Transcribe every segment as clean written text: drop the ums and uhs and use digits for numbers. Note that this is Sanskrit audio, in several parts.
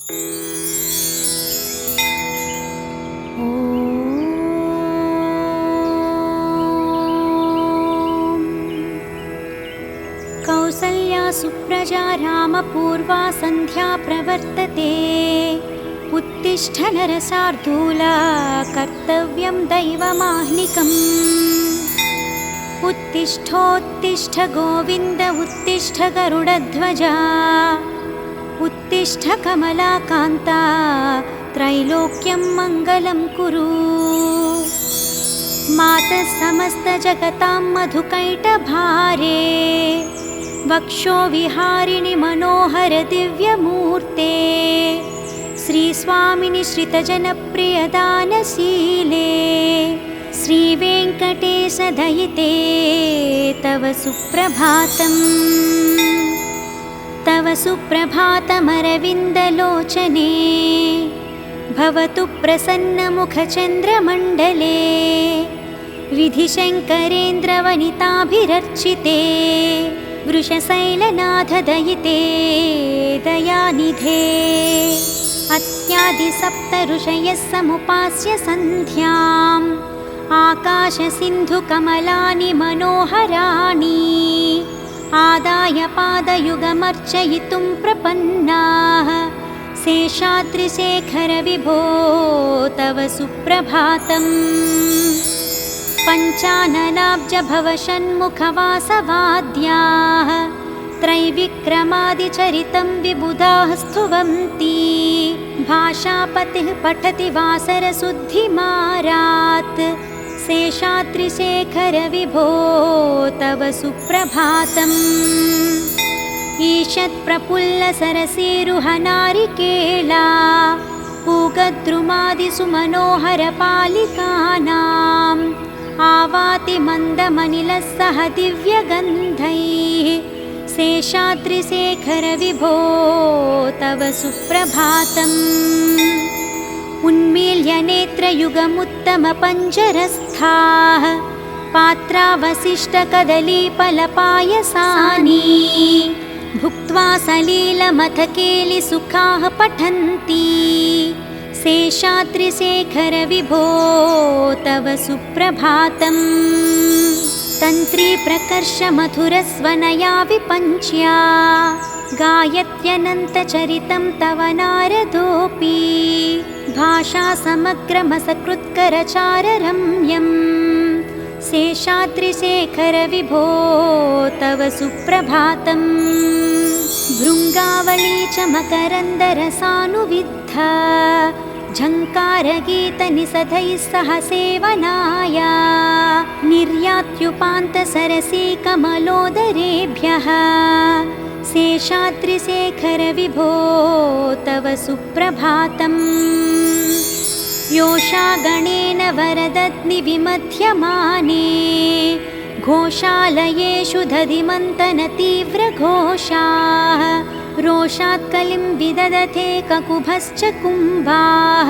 कौसल्या सुप्रजा रामपूर्वा सन्ध्या प्रवर्तते। उत्तिष्ठ नरशार्दूला कर्तव्यं दैवमाह्निकम्। उत्तिष्ठोत्तिष्ठ गोविन्द उत्तिष्ठ गरुडध्वजा। उत्तिष्ठ कमलाकान्ता त्रैलोक्यं मङ्गलं कुरु। मातः समस्तजगतां मधुकैटभारे। वक्षो विहारिणि मनोहर दिव्यमूर्ते। श्रीस्वामिनि श्रितजनप्रियदानशीले। श्रीवेङ्कटेश दयिते तव सुप्रभातम्। तव सुप्रभातमरविन्दलोचने। भवतु प्रसन्नमुखचन्द्रमण्डले। विधिशङ्करेन्द्रवनिताभिरर्चिते। वृषशैलनाथ दयिते दयानिधे। अत्यादिसप्त ऋषयः समुपास्य सन्ध्याम्। आकाशसिन्धुकमलानि मनोहराणि। आदाय पादयुगमर्चयितुं प्रपन्नाः। शेषाद्रिशेखर विभो तव सुप्रभातम्। पञ्चाननाब्ज भवषण्मुखवासवाद्याः। त्रैविक्रमादिचरितं विबुधाः स्तुवन्ति। भाषापतिः पठति वासरशुद्धिमारात्। शेषाद्रिशेखर विभो तव सुप्रभातम्। ईषत्प्रफुल्लसरसीरुहनारिकेला। पूगद्रुमादिषु मनोहरपालिकानाम्। आवाति मन्दमनिलः सह दिव्यगन्धैः। शेषाद्रिशेखर विभो तव सुप्रभातम्। उन्मील्य नेत्रयुगमुत्तमपञ्जरस्थाः। पात्रावशिष्टकदलीफलपायसानि। भुक्त्वा सलीलमथकेलिसुखाः पठन्ति। शेषाद्रिशेखर विभो तव सुप्रभातम्। तन्त्री प्रकर्ष मधुरस्वनया विपञ्च्या। गायत्यनन्तचरितं तव नारदोऽपि। भाषा समग्रमसकृत्करचाररम्यम्। शेषाद्रिशेखर विभो तव सुप्रभातम्। भृङ्गावली च मकरन्दरसानुविद्धा। झङ्कारगीतनिषधैः सह सेवनाय। निर्यात्युपान्तसरसीकमलोदरेभ्यः। शेषाद्रिशेखर विभो तव सुप्रभातम्। योषा गणेन वरदग्निविमध्यमाने। घोषालयेषु दधिमन्तनतीव्रघोषाः। रोषात् कलिं विदधते ककुभश्च कुम्भाः।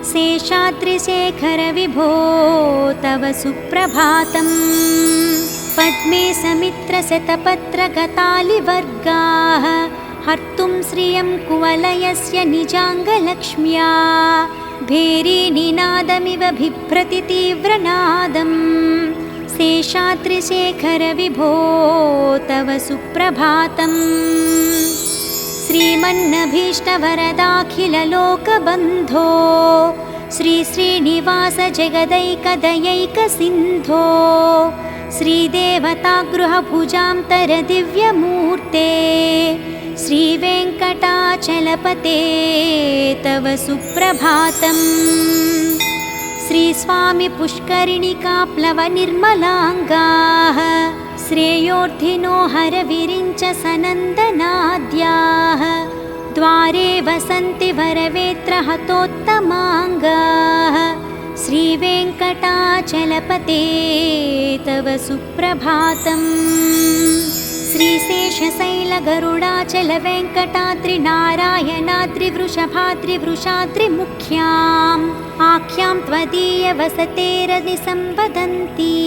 शेषाद्रिशेखर विभो तव सुप्रभातम्। पद्मे समित्रशतपत्रगतालिवर्गाः। हर्तुं श्रियं कुवलयस्य निजाङ्गलक्ष्म्या। भेरीनिनादमिव बिभ्रति तीव्रनादम्। शेषाद्रिशेखर विभो तव सुप्रभातम्। श्रीमन्नभीष्टवरदाखिललोकबन्धो। श्रीश्रीनिवास जगदैकदयैकसिन्धो। श्रीदेवतागृहभुजान्तर दिव्यमूर्ते। श्रीवेङ्कटाचलपते तव सुप्रभातम्। श्रीस्वामि पुष्करिणिकाप्लवनिर्मलाङ्गाः। श्रेयोर्धिनो हरविरिञ्च सनन्दनाद्याः। द्वारे वसन्ति वरवेत्रहतोत्तमाङ्गाः। श्रीवेङ्कटाचलपते तव सुप्रभातम्। श्रीशेषशैलगरुडाचलवेङ्कटाद्रिनारायणाद्रिवृषभाद्रिवृषाद्रिमुख्याम्। आख्यां त्वदीयवसतेरनिसंवदन्ति।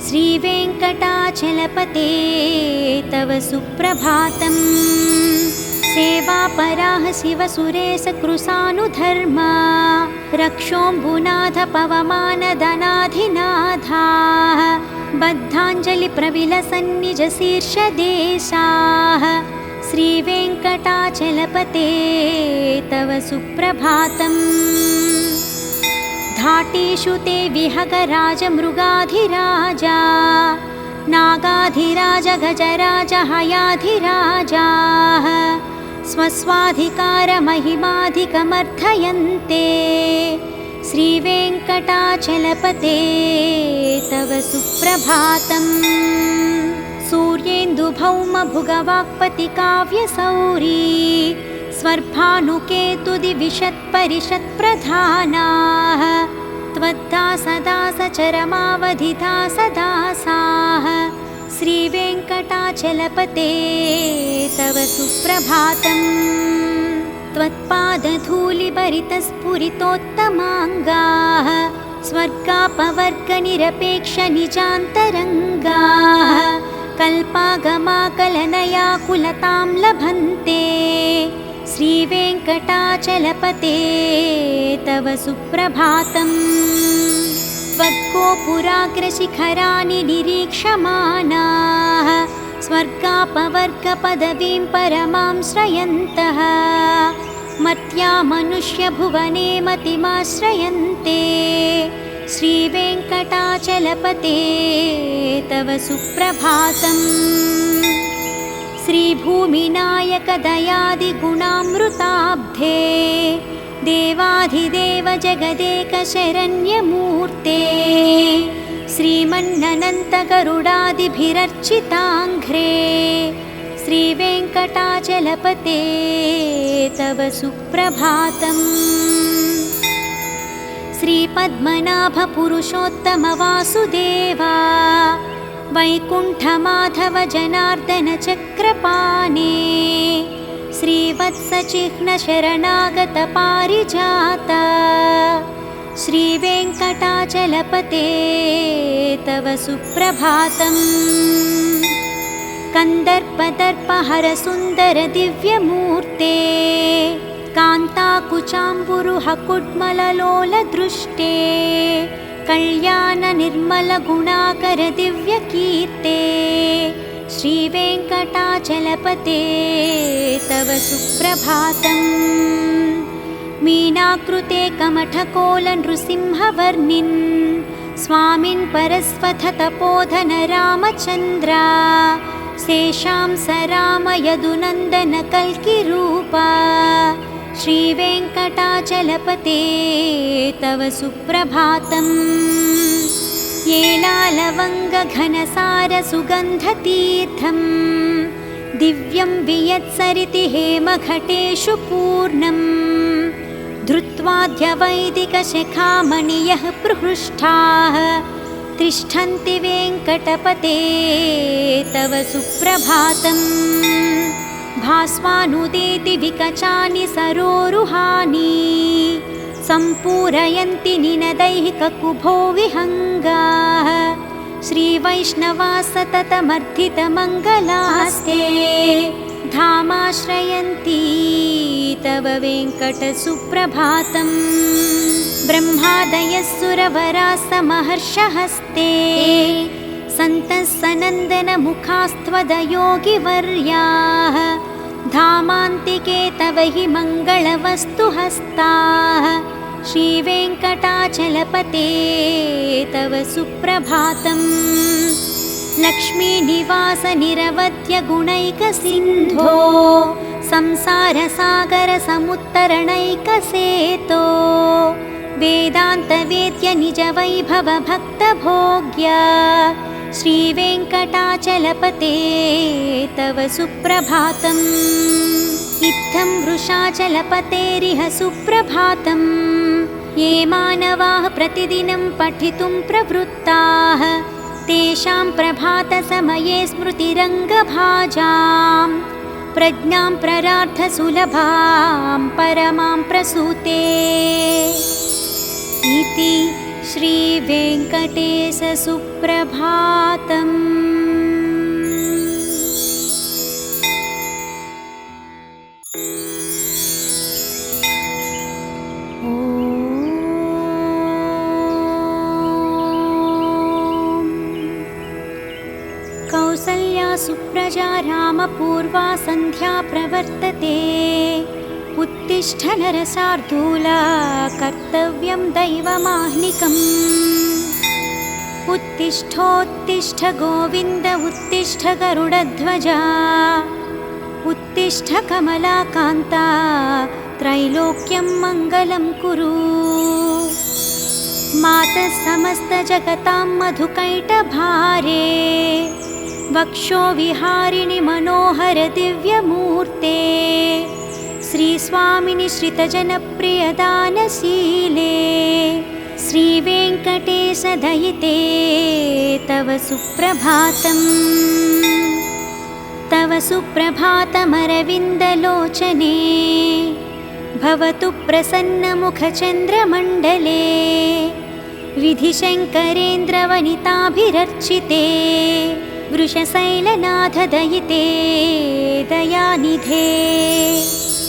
श्रीवेङ्कटाचलपते तव सुप्रभातम्। सेवापराः शिवसुरेशकृशानुधर्मा रक्षोऽम्बुनाथ पवमानदनाधिनाथाः बद्धाञ्जलिप्रविलसन्निजशीर्षदेशाः श्रीवेङ्कटाचलपते तव सुप्रभातम्। घाटेषु ते विहगराजमृगाधिराजा नागाधिराज गजराज हयाधिराजाः स्वस्वाधिकारमहिमाधिकमर्थयन्ते श्रीवेङ्कटाचलपते तव सुप्रभातम्। सूर्येन्दुभौमभुगवाक्पतिकाव्यसौरी स्वर्भानुकेतुदिविशत्परिषत्प्रधानाः त्वद्दासदासचरमावधिदासदासाः श्रीवेङ्कटाचलपते तव सुप्रभातम्। त्वत्पादधूलिभरितस्फुरितोत्तमाङ्गाः स्वर्गापवर्गनिरपेक्षनिजान्तरङ्गाः कल्पागमाकलनयाकुलतां लभन्ते श्रीवेङ्कटाचलपते तव सुप्रभातम्। त्वद्गोपुराग्रशिखराणि निरीक्षमाणाः स्वर्गापवर्गपदवीं परमां श्रयन्तः मर्त्या मनुष्यभुवने मतिमाश्रयन्ते श्रीवेङ्कटाचलपते तव सुप्रभातम्। श्रीभूमिनायकदयादिगुणामृताब्धे देवाधिदेव जगदेकशरण्यमूर्ते श्रीमन्ननन्तगरुडादिभिरर्चिताङ्घ्रे श्रीवेङ्कटाचलपते तव सुप्रभातम्। श्रीपद्मनाभपुरुषोत्तमवासुदेवा वैकुण्ठमाधव जनार्दन चक्रपाणे श्रीवत्सचिह्नशरणागत पारिजाता श्रीवेङ्कटाचलपते तव सुप्रभातम्। कन्दर्पदर्पहरसुन्दर दिव्यमूर्ते कान्ताकुचाम्बुरुहकुड्मललोलदृष्टे कल्याणनिर्मलगुणाकर दिव्यकीर्ते श्रीवेङ्कटाचलपते तव सुप्रभातम्। मीनाकृते कमठकोलनृसिंहवर्णिन् स्वामिन् परस्वथतपोधन रामचन्द्रा शेषां स राम यदुनन्दन कल्किरूपा श्रीवेङ्कटाचलपते तव सुप्रभातम्। येलालवङ्गघनसारसुगन्धतीर्थम् दिव्यं वियत्सरिति हेमघटेषु पूर्णम् धृत्वाद्यवैदिकशिखामणियः प्रहृष्टाः तिष्ठन्ति वेङ्कटपते तव सुप्रभातम्। भास्वानुदेति विकचानि सरोरुहानि सम्पूरयन्ति निनदैहिककुभो विहङ्गाः श्रीवैष्णवा सततमर्थितमङ्गलास्ते धामाश्रयन्ति तव वेङ्कटसुप्रभातम्। ब्रह्मादयः सुरवराः समहर्षहस्ते सन्तः सनन्दनमुखास्त्वदयोगिवर्याः धामान्तिके तव हि मङ्गलवस्तुहस्ताः श्रीवेङ्कटाचलपते तव सुप्रभातम्। लक्ष्मीनिवासनिरवध्यगुणैकसिन्धो संसारसागरसमुत्तरणैकसेतो वेदान्तवेद्य निजवैभवभक्तभोग्य श्रीवेङ्कटाचलपते तव सुप्रभातम्। इत्थं वृषाचलपतेरिह सुप्रभातम्। ये मानवाः प्रतिदिनं पठितुं प्रवृत्ताः तेषां प्रभातसमये स्मृतिरङ्गभाजां प्रज्ञां प्ररार्थसुलभां परमां प्रसूते इति श्रीवेङ्कटेशसुप्रभातम्। सुप्रजा रामपूर्वा सन्ध्या प्रवर्तते। उत्तिष्ठ नरसार्दूला कर्तव्यं दैवमाह्निकम्। उत्तिष्ठोत्तिष्ठ गोविन्द उत्तिष्ठ गरुडध्वजा। उत्तिष्ठ कमलाकान्ता त्रैलोक्यं मङ्गलं कुरु। मातः समस्तजगतां मधुकैटभारे। वक्षो विहारिणि मनोहर दिव्यमूर्ते। श्रीस्वामिनि श्रितजनप्रियदानशीले। श्रीवेङ्कटेश दयिते तव सुप्रभातम्। तव सुप्रभातमरविन्दलोचने। भवतु प्रसन्नमुखचन्द्रमण्डले। विधिशङ्करेन्द्रवनिताभिरर्चिते। वृषशैलनाथ दयिते दयानिधे।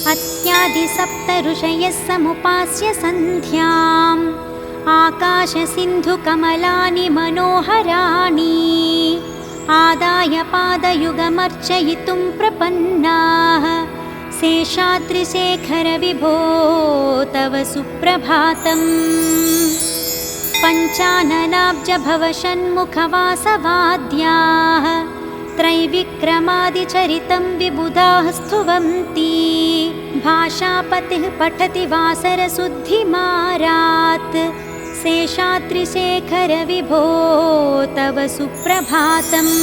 अत्यादिसप्त ऋषयः समुपास्य सन्ध्याम्। आकाशसिन्धुकमलानि मनोहराणि। आदाय पादयुगमर्चयितुं प्रपन्नाः। शेषाद्रिशेखर विभो तव सुप्रभातम्। पञ्चाननाब्ज भवषण्मुखवासवाद्याः। त्रैविक्रमादिचरितं विबुधाः स्तुवन्ति। भाषापतिः पठति वासरशुद्धिमारात्। शेषाद्रिशेखर विभो तव सुप्रभातम्।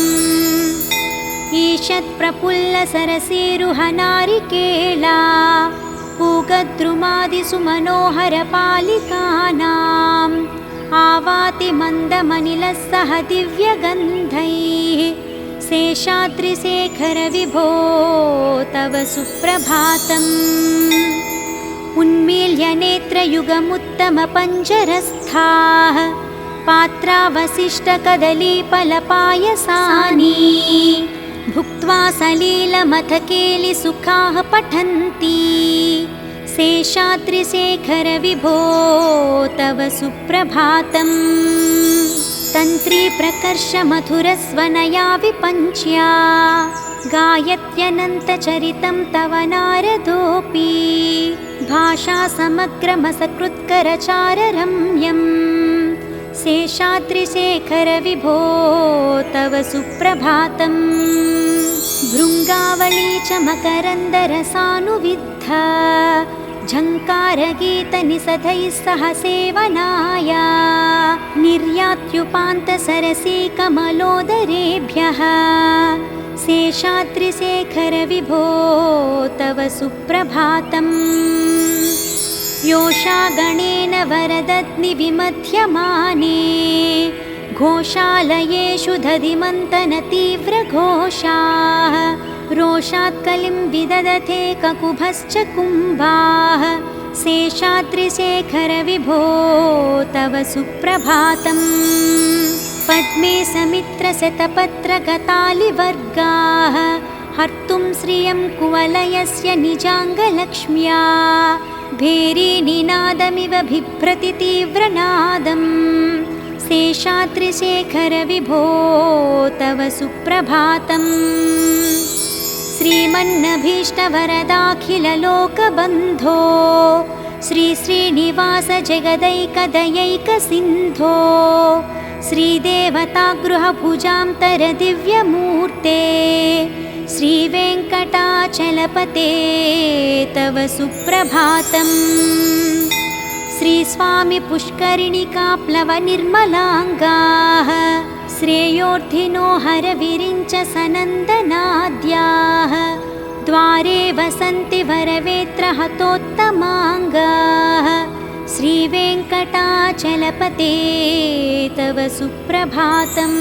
ईषत्प्रफुल्लसरसीरुहनारिकेला। पूगद्रुमादिषु मनोहरपालिकानाम्। आवाति मन्दमनिलः सह दिव्यगन्धैः। शेषाद्रिशेखर विभो तव सुप्रभातम्। उन्मील्य नेत्रयुगमुत्तमपञ्जरस्थाः। पात्रावशिष्टकदलीफलपायसानि। भुक्त्वा सलीलमथकेलिसुखाः पठन्ति। शेषाद्रिशेखर विभो तव सुप्रभातम्। तन्त्री प्रकर्ष मधुरस्वनया विपञ्च्या। गायत्यनन्तचरितं तव नारदोऽपि। भाषा समग्रमसकृत्करचाररम्यम्। शेषाद्रिशेखर विभो तव सुप्रभातम्। भृङ्गावली च मकरन्दरसानुविद्धा। झङ्कारगीतनिषधैः सह सेवनाय। निर्यात्युपान्तसरसीकमलोदरेभ्यः। शेषाद्रिशेखर विभो तव सुप्रभातम्। योषागणेन वरदग्निविमध्यमाने। घोषालयेषु दधिमन्तनतीव्रघोषाः। रोषात् कलिं विदधते ककुभश्च कुम्भाः। शेषाद्रिशेखर विभो तव सुप्रभातम्। पद्मे समित्रशतपत्रगतालिवर्गाः। हर्तुं श्रियं कुवलयस्य निजाङ्गलक्ष्म्या। भेरीनिनादमिव बिभ्रति तीव्रनादम्। शेषाद्रिशेखर विभो तव सुप्रभातम्। श्रीमन्नभीष्टवरदाखिललोकबन्धो। श्रीश्रीनिवास जगदैकदयैकसिन्धो। श्रीदेवतागृहभुजान्तरदिव्यमूर्ते। श्रीवेङ्कटाचलपते तव सुप्रभातम्। श्रीस्वामि पुष्करिणिकाप्लवनिर्मलाङ्गाः। श्रेयोर्धिनो हरविरिञ्च सनन्दनाद्याः। द्वारे वसन्ति वरवेत्रहतोत्तमाङ्गाः। श्रीवेङ्कटाचलपते तव सुप्रभातम्।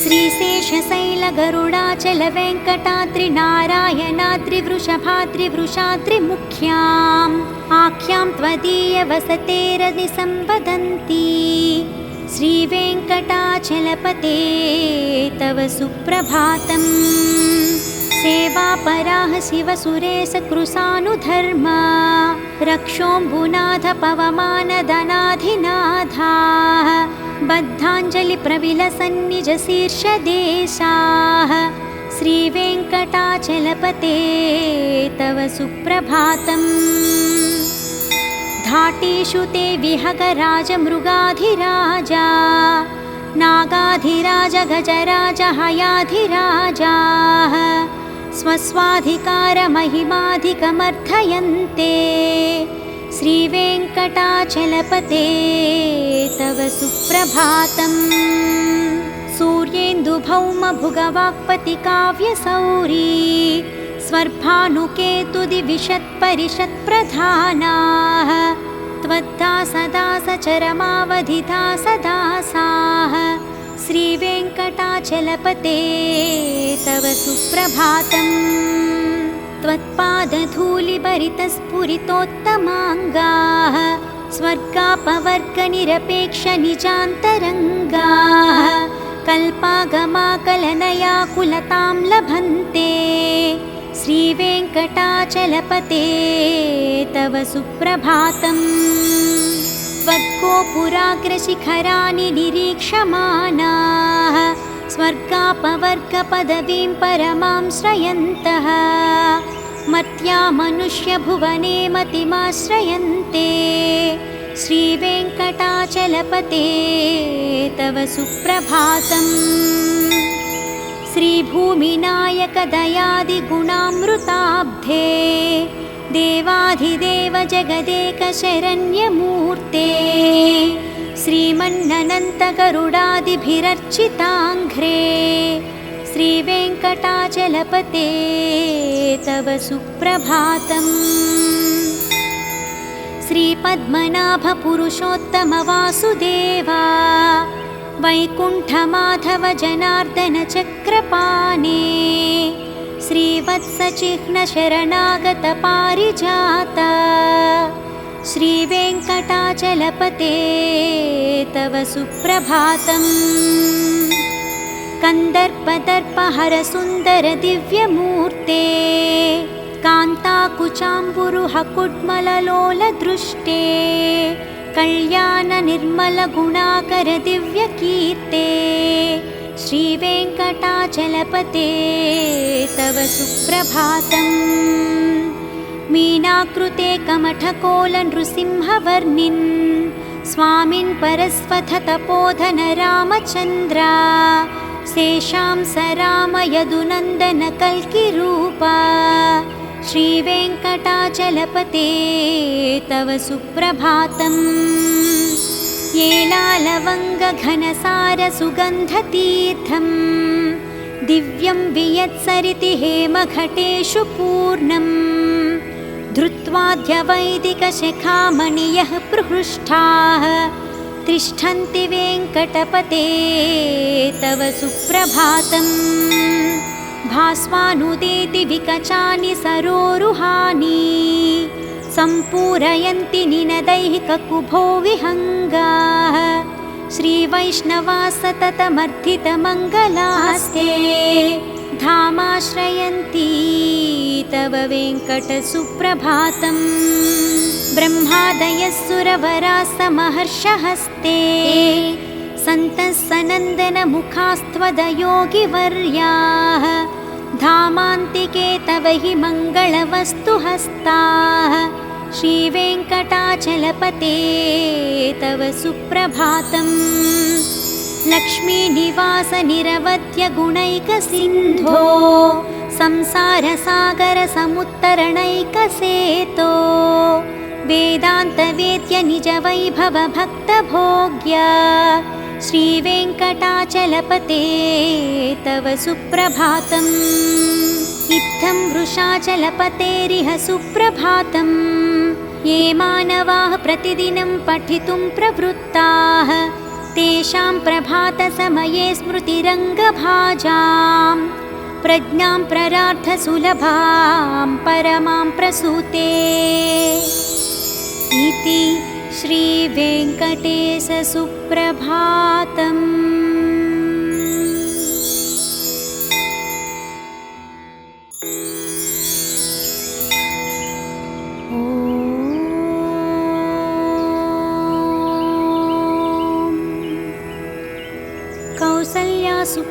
श्रीशेषशैलगरुडाचलवेङ्कटाद्रिनारायणाद्रिवृषभाद्रिवृषाद्रिमुख्याम्। आख्यां त्वदीयवसतेरनिसंवदन्ति। श्रीवेङ्कटाचलपते तव सुप्रभातम्। सेवापराः शिवसुरेशकृशानुधर्मा। रक्षोऽम्बुनाथ पवमानदनाधिनाथाः बद्धाञ्जलिप्रविलसन्निजशीर्षदेशाः श्रीवेङ्कटाचलपते तव सुप्रभातम्। घाटेषु ते विहगराजमृगाधिराजा नागाधिराज गजराज हयाधिराजाः स्वस्वाधिकारमहिमाधिकमर्थयन्ते श्रीवेङ्कटाचलपते तव सुप्रभातम्। सूर्येन्दुभौमभुगवाक्पतिकाव्यसौरी स्वर्भानुकेतुदिविशत्परिषत्प्रधानाः त्वद्दासदासचरमावधिदासदासाः श्रीवेङ्कटाचलपते तव सुप्रभातम्। त्वत्पादधूलिभरितस्फुरितोत्तमाङ्गाः स्वर्गापवर्गनिरपेक्षनिजान्तरङ्गाः कल्पागमाकलनयाकुलतां लभन्ते श्रीवेङ्कटाचलपते तव सुप्रभातम्। त्वद्गोपुराग्रशिखराणि निरीक्षमाणाः स्वर्गापवर्गपदवीं परमां श्रयन्तः मर्त्या मनुष्यभुवने मतिमाश्रयन्ते श्रीवेङ्कटाचलपते तव सुप्रभातम्। श्रीभूमिनायकदयादिगुणामृताब्धे देवाधिदेव जगदेकशरण्यमूर्ते श्रीमन्ननन्तगरुडादिभिरर्चिताङ्घ्रे श्रीवेङ्कटाचलपते तव सुप्रभातम्। श्रीपद्मनाभपुरुषोत्तमवासुदेवा वैकुण्ठमाधव जनार्दन चक्रपाणे श्रीवत्सचिह्नशरणागत पारिजाता श्रीवेङ्कटाचलपते तव सुप्रभातम्। कन्दर्पदर्पहरसुन्दर दिव्यमूर्ते कान्ताकुचाम्बुरुहकुड्मललोलदृष्टे कल्याणनिर्मलगुणाकर दिव्यकीर्ते श्रीवेङ्कटाचलपते तव सुप्रभातम्। मीनाकृते कमठकोलनृसिंहवर्णिन् स्वामिन् परस्वथतपोधन रामचन्द्रा शेषां स राम यदुनन्दन कल्किरूपा श्रीवेङ्कटाचलपते तव सुप्रभातम्। येलालवङ्गघनसारसुगन्धतीर्थम् दिव्यं वियत्सरिति हेमघटेषु पूर्णम् धृत्वाद्यवैदिकशिखामणियः प्रहृष्टाः तिष्ठन्ति वेङ्कटपते तव सुप्रभातम्। भास्वानुदेति विकचानि सरोरुहानि सम्पूरयन्ति निनदैहिककुभो विहङ्गाः श्रीवैष्णवा सततमर्थितमङ्गलास्ते धामाश्रयन्ति तव वेङ्कटसुप्रभातम्। ब्रह्मादयः सुरवराः समहर्षहस्ते सन्तः सनन्दनमुखास्त्वदयोगिवर्याः धामान्तिके तव हि मङ्गलवस्तुहस्ताः श्रीवेङ्कटाचलपते तव सुप्रभातम्। लक्ष्मीनिवासनिरवध्यगुणैकसिन्धो संसारसागरसमुत्तरणैकसेतो वेदान्तवेद्य निजवैभवभक्तभोग्य श्रीवेङ्कटाचलपते तव सुप्रभातम्। इत्थं वृषाचलपतेरिह सुप्रभातम्। ये मानवाः प्रतिदिनं पठितुं प्रवृत्ताः तेषां प्रभातसमये स्मृतिरङ्गभाजां प्रज्ञां प्ररार्थसुलभां परमां प्रसूते इति श्रीवेङ्कटेशसुप्रभातम्। ॐ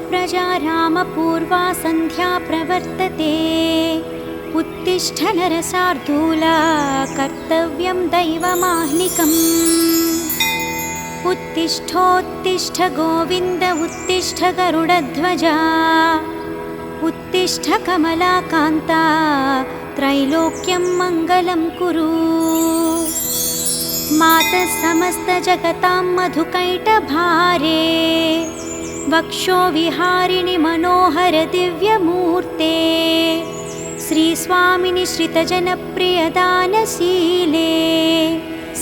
प्रजा रामपूर्वा सन्ध्या प्रवर्तते। उत्तिष्ठ नरसार्दूला कर्तव्यं दैवमाह्निकम्। उत्तिष्ठोत्तिष्ठ गोविन्द उत्तिष्ठ गरुडध्वजा। उत्तिष्ठ कमलाकान्ता त्रैलोक्यं मङ्गलं कुरु। मातः समस्तजगतां मधुकैटभारे। वक्षो विहारिणि मनोहर दिव्यमूर्ते। श्रीस्वामिनि श्रितजनप्रियदानशीले।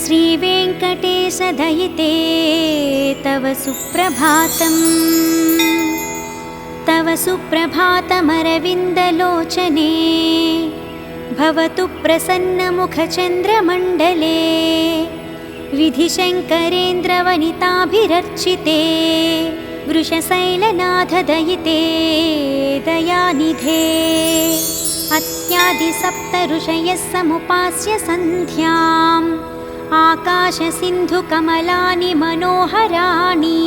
श्रीवेङ्कटेश दयिते तव सुप्रभातम्। तव सुप्रभातमरविन्दलोचने। भवतु प्रसन्नमुखचन्द्रमण्डले। विधिशङ्करेन्द्रवनिताभिरर्चिते। वृषशैलनाथ दयिते दयानिधे। अत्यादिसप्त ऋषयः समुपास्य सन्ध्याम्। आकाशसिन्धुकमलानि मनोहराणि।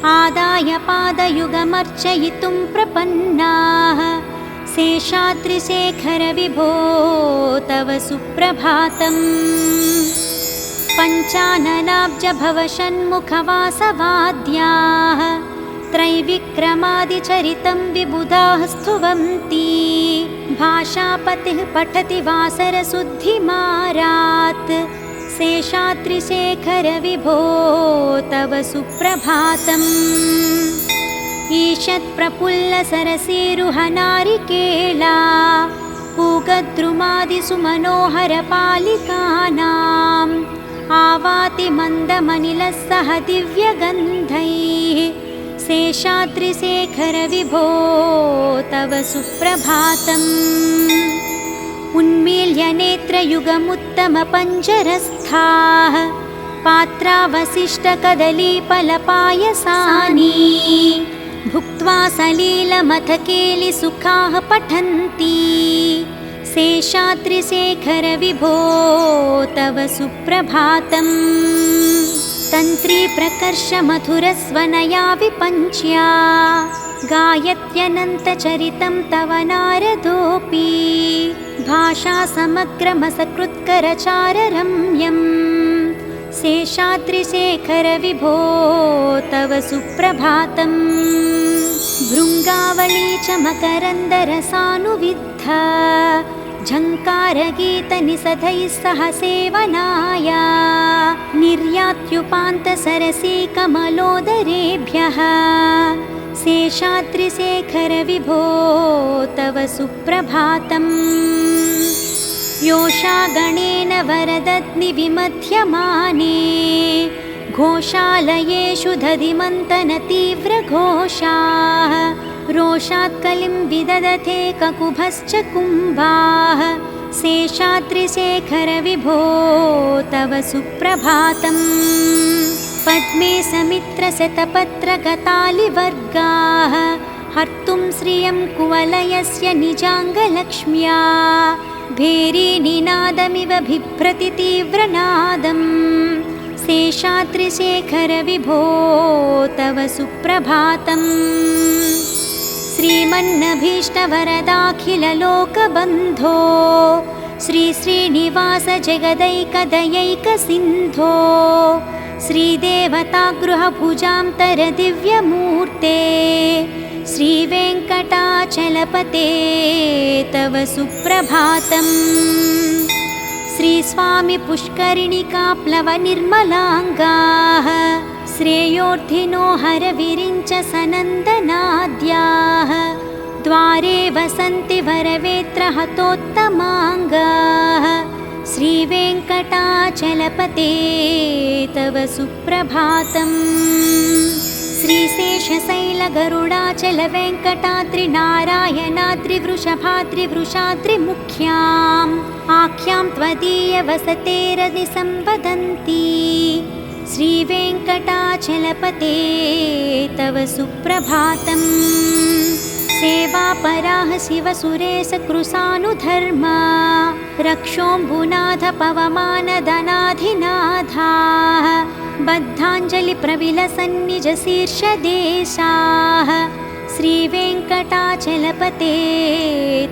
आदाय पादयुगमर्चयितुं प्रपन्नाः। शेषाद्रिशेखर विभो तव सुप्रभातम्। पञ्चाननाब्ज भवषण्मुखवासवाद्याः। त्रैविक्रमादिचरितं विबुधाः स्तुवन्ति। भाषापतिः पठति वासरशुद्धिमारात्। शेषाद्रिशेखर विभो तव सुप्रभातम्। ईषत्प्रफुल्लसरसीरुहनारिकेला। पूगद्रुमादिषु मनोहरपालिकानाम्। आवाति मन्दमनिलः सह दिव्यगन्धैः। शेषाद्रिशेखर विभो तव सुप्रभातम्। उन्मील्य नेत्रयुगमुत्तमपञ्जरस्थाः। पात्रावशिष्टकदलीफलपायसानि। भुक्त्वा सलीलमथकेलिसुखाः पठन्ति। शेषाद्रिशेखर विभो तव सुप्रभातम्। तन्त्री प्रकर्ष मधुरस्वनया विपञ्च्या। गायत्यनन्तचरितं तव नारदोऽपि। भाषा समग्रमसकृत्करचाररम्यम्। शेषाद्रिशेखर विभो तव सुप्रभातम्। भृङ्गावली च मकरन्दरसानुविद्धा। झङ्कारगीतनिषधैः सह सेवनाय। निर्यात्युपान्तसरसीकमलोदरेभ्यः। शेषाद्रिशेखर विभो तव सुप्रभातम्। योषा गणेन वरदग्निविमध्यमाने। घोषालयेषु दधिमन्तनतीव्रघोषाः। रोषात् कलिं विदधते ककुभश्च कुम्भाः। शेषाद्रिशेखर विभो तव सुप्रभातम्। पद्मे समित्रशतपत्रगतालिवर्गाः। हर्तुं श्रियं कुवलयस्य निजाङ्गलक्ष्म्या। भेरीनिनादमिव बिभ्रति तीव्रनादम्। शेषाद्रिशेखर विभो तव सुप्रभातम्। श्रीमन्नभीष्टवरदाखिललोकबन्धो। श्रीश्रीनिवास जगदैकदयैकसिन्धो। श्रीदेवतागृहभुजान्तरदिव्यमूर्ते। श्रीवेङ्कटाचलपते तव सुप्रभातम्। श्रीस्वामि पुष्करिणिकाप्लवनिर्मलाङ्गाः। श्रेयोर्धिनो हरविरिञ्च सनन्दनाद्याः। द्वारे वसन्ति वरवेत्रहतोत्तमाङ्गाः। श्रीवेङ्कटाचलपते तव सुप्रभातम्। श्रीशेषशैलगरुडाचलवेङ्कटाद्रिनारायणाद्रिवृषभाद्रिवृषाद्रिमुख्याम्। आख्यां त्वदीयवसतेरदिसंवदन्ति। श्रीवेङ्कटाचलपते तव सुप्रभातम्। सेवापराः शिवसुरेशकृशानुधर्मा। रक्षोऽम्बुनाथ पवमानदनाधिनाथाः बद्धाञ्जलिप्रविलसन्निजशीर्षदेशाः श्रीवेङ्कटाचलपते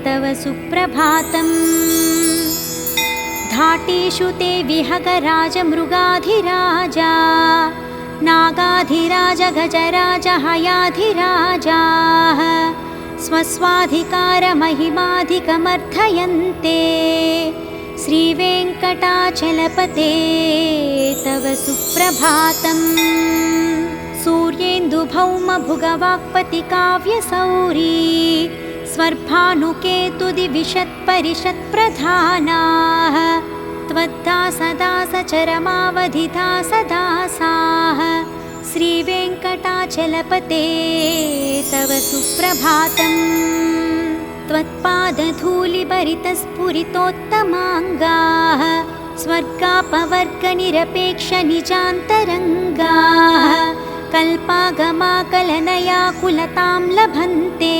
तव सुप्रभातम्। घाटेषु ते विहगराजमृगाधिराजा नागाधिराज गजराज हयाधिराजाः स्वस्वाधिकारमहिमाधिकमर्थयन्ते श्रीवेङ्कटाचलपते तव सुप्रभातम्। सूर्येन्दुभौमभुगवाक्पतिकाव्यसौरी स्वर्भानुकेतुदिविशत्परिषत्प्रधानाः त्वद्दासदासचरमावधिदासदासाः श्रीवेङ्कटाचलपते तव सुप्रभातम्। त्वत्पादधूलिभरितस्फुरितोत्तमाङ्गाः स्वर्गापवर्गनिरपेक्षनिजान्तरङ्गाः कल्पागमाकलनयाकुलतां लभन्ते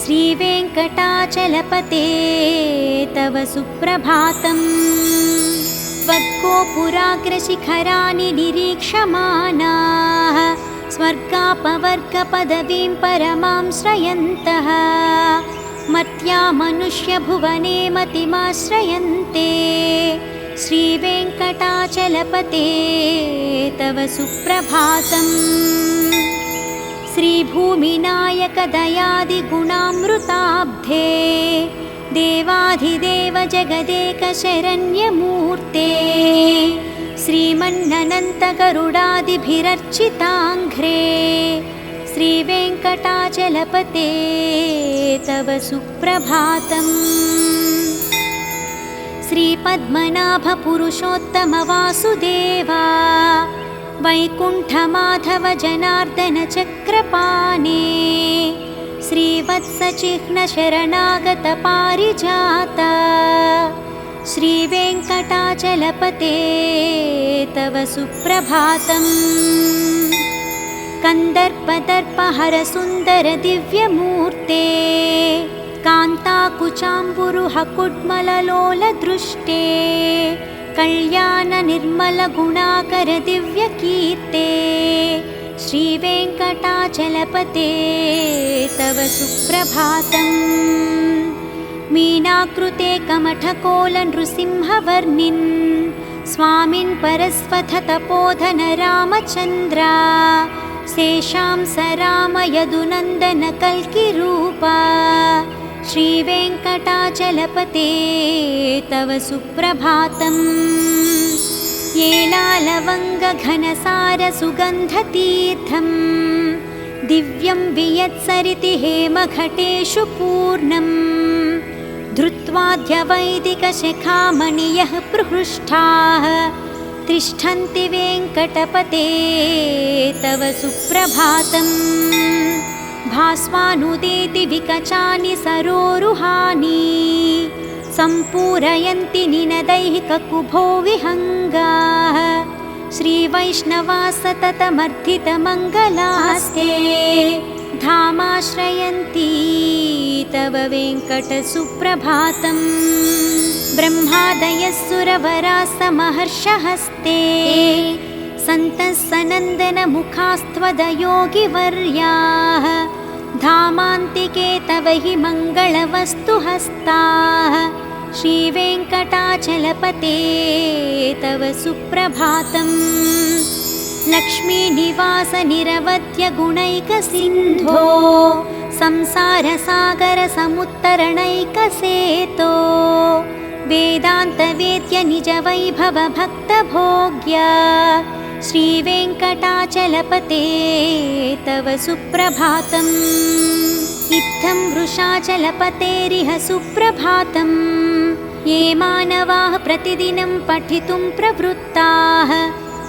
श्रीवेङ्कटाचलपते तव सुप्रभातम्। त्वद्गोपुराग्रशिखराणि निरीक्षमाणाः स्वर्गापवर्गपदवीं परमां श्रयन्तः मर्त्या मनुष्यभुवने मतिमाश्रयन्ते श्रीवेङ्कटाचलपते तव सुप्रभातम्। श्रीभूमिनायकदयादिगुणामृताब्धे देवाधिदेव जगदेकशरण्यमूर्ते श्रीमन्ननन्तगरुडादिभिरर्चिताङ्घ्रे श्रीवेङ्कटाचलपते तव सुप्रभातम्। श्रीपद्मनाभपुरुषोत्तमवासुदेवा वैकुण्ठमाधव जनार्दन चक्रपाणे श्रीवत्सचिह्नशरणागतपारिजात श्रीवेङ्कटाचलपते तव सुप्रभातम्। कन्दर्पदर्पहरसुन्दरदिव्यमूर्ते कान्ताकुचाम्बुरुहकुड्मललोलदृष्टे कल्याणनिर्मलगुणाकरदिव्यकीर्ते श्रीवेङ्कटाचलपते तव सुप्रभातम्। मीनाकृते कमठकोलनृसिंहवर्णिन् स्वामिन् परस्वथतपोधन रामचन्द्रा शेषां स रामयदुनन्दन कल्किरूपा श्रीवेङ्कटाचलपते तव सुप्रभातम्। येलालवङ्गघनसारसुगन्धतीर्थम् दिव्यं वियत्सरिति हेमघटेषु पूर्णम् धृत्वाद्यवैदिकशिखामणियः प्रहृष्टाः तिष्ठन्ति वेङ्कटपते तव सुप्रभातम्। भास्वानुदेति विकचानि सरोरुहानि सम्पूरयन्ति निनदैहिककुभो विहङ्गाः श्रीवैष्णवाः सततमर्थितमङ्गलास्ते धामाश्रयन्ति तव वेङ्कटसुप्रभातम्। ब्रह्मादयः सुरवराः समहर्षहस्ते सन्तः सनन्दनमुखास्त्वदयोगिवर्याः धामान्तिके तव हि मङ्गलवस्तुहस्ताः श्रीवेङ्कटाचलपते तव सुप्रभातम्। लक्ष्मीनिवासनिरवध्यगुणैकसिन्धो संसारसागरसमुत्तरणैकसेतो वेदान्तवेद्य निजवैभवभक्तभोग्य श्रीवेङ्कटाचलपते तव सुप्रभातम्। इत्थं वृषाचलपतेरिह सुप्रभातम्। ये मानवाः प्रतिदिनं पठितुं प्रवृत्ताः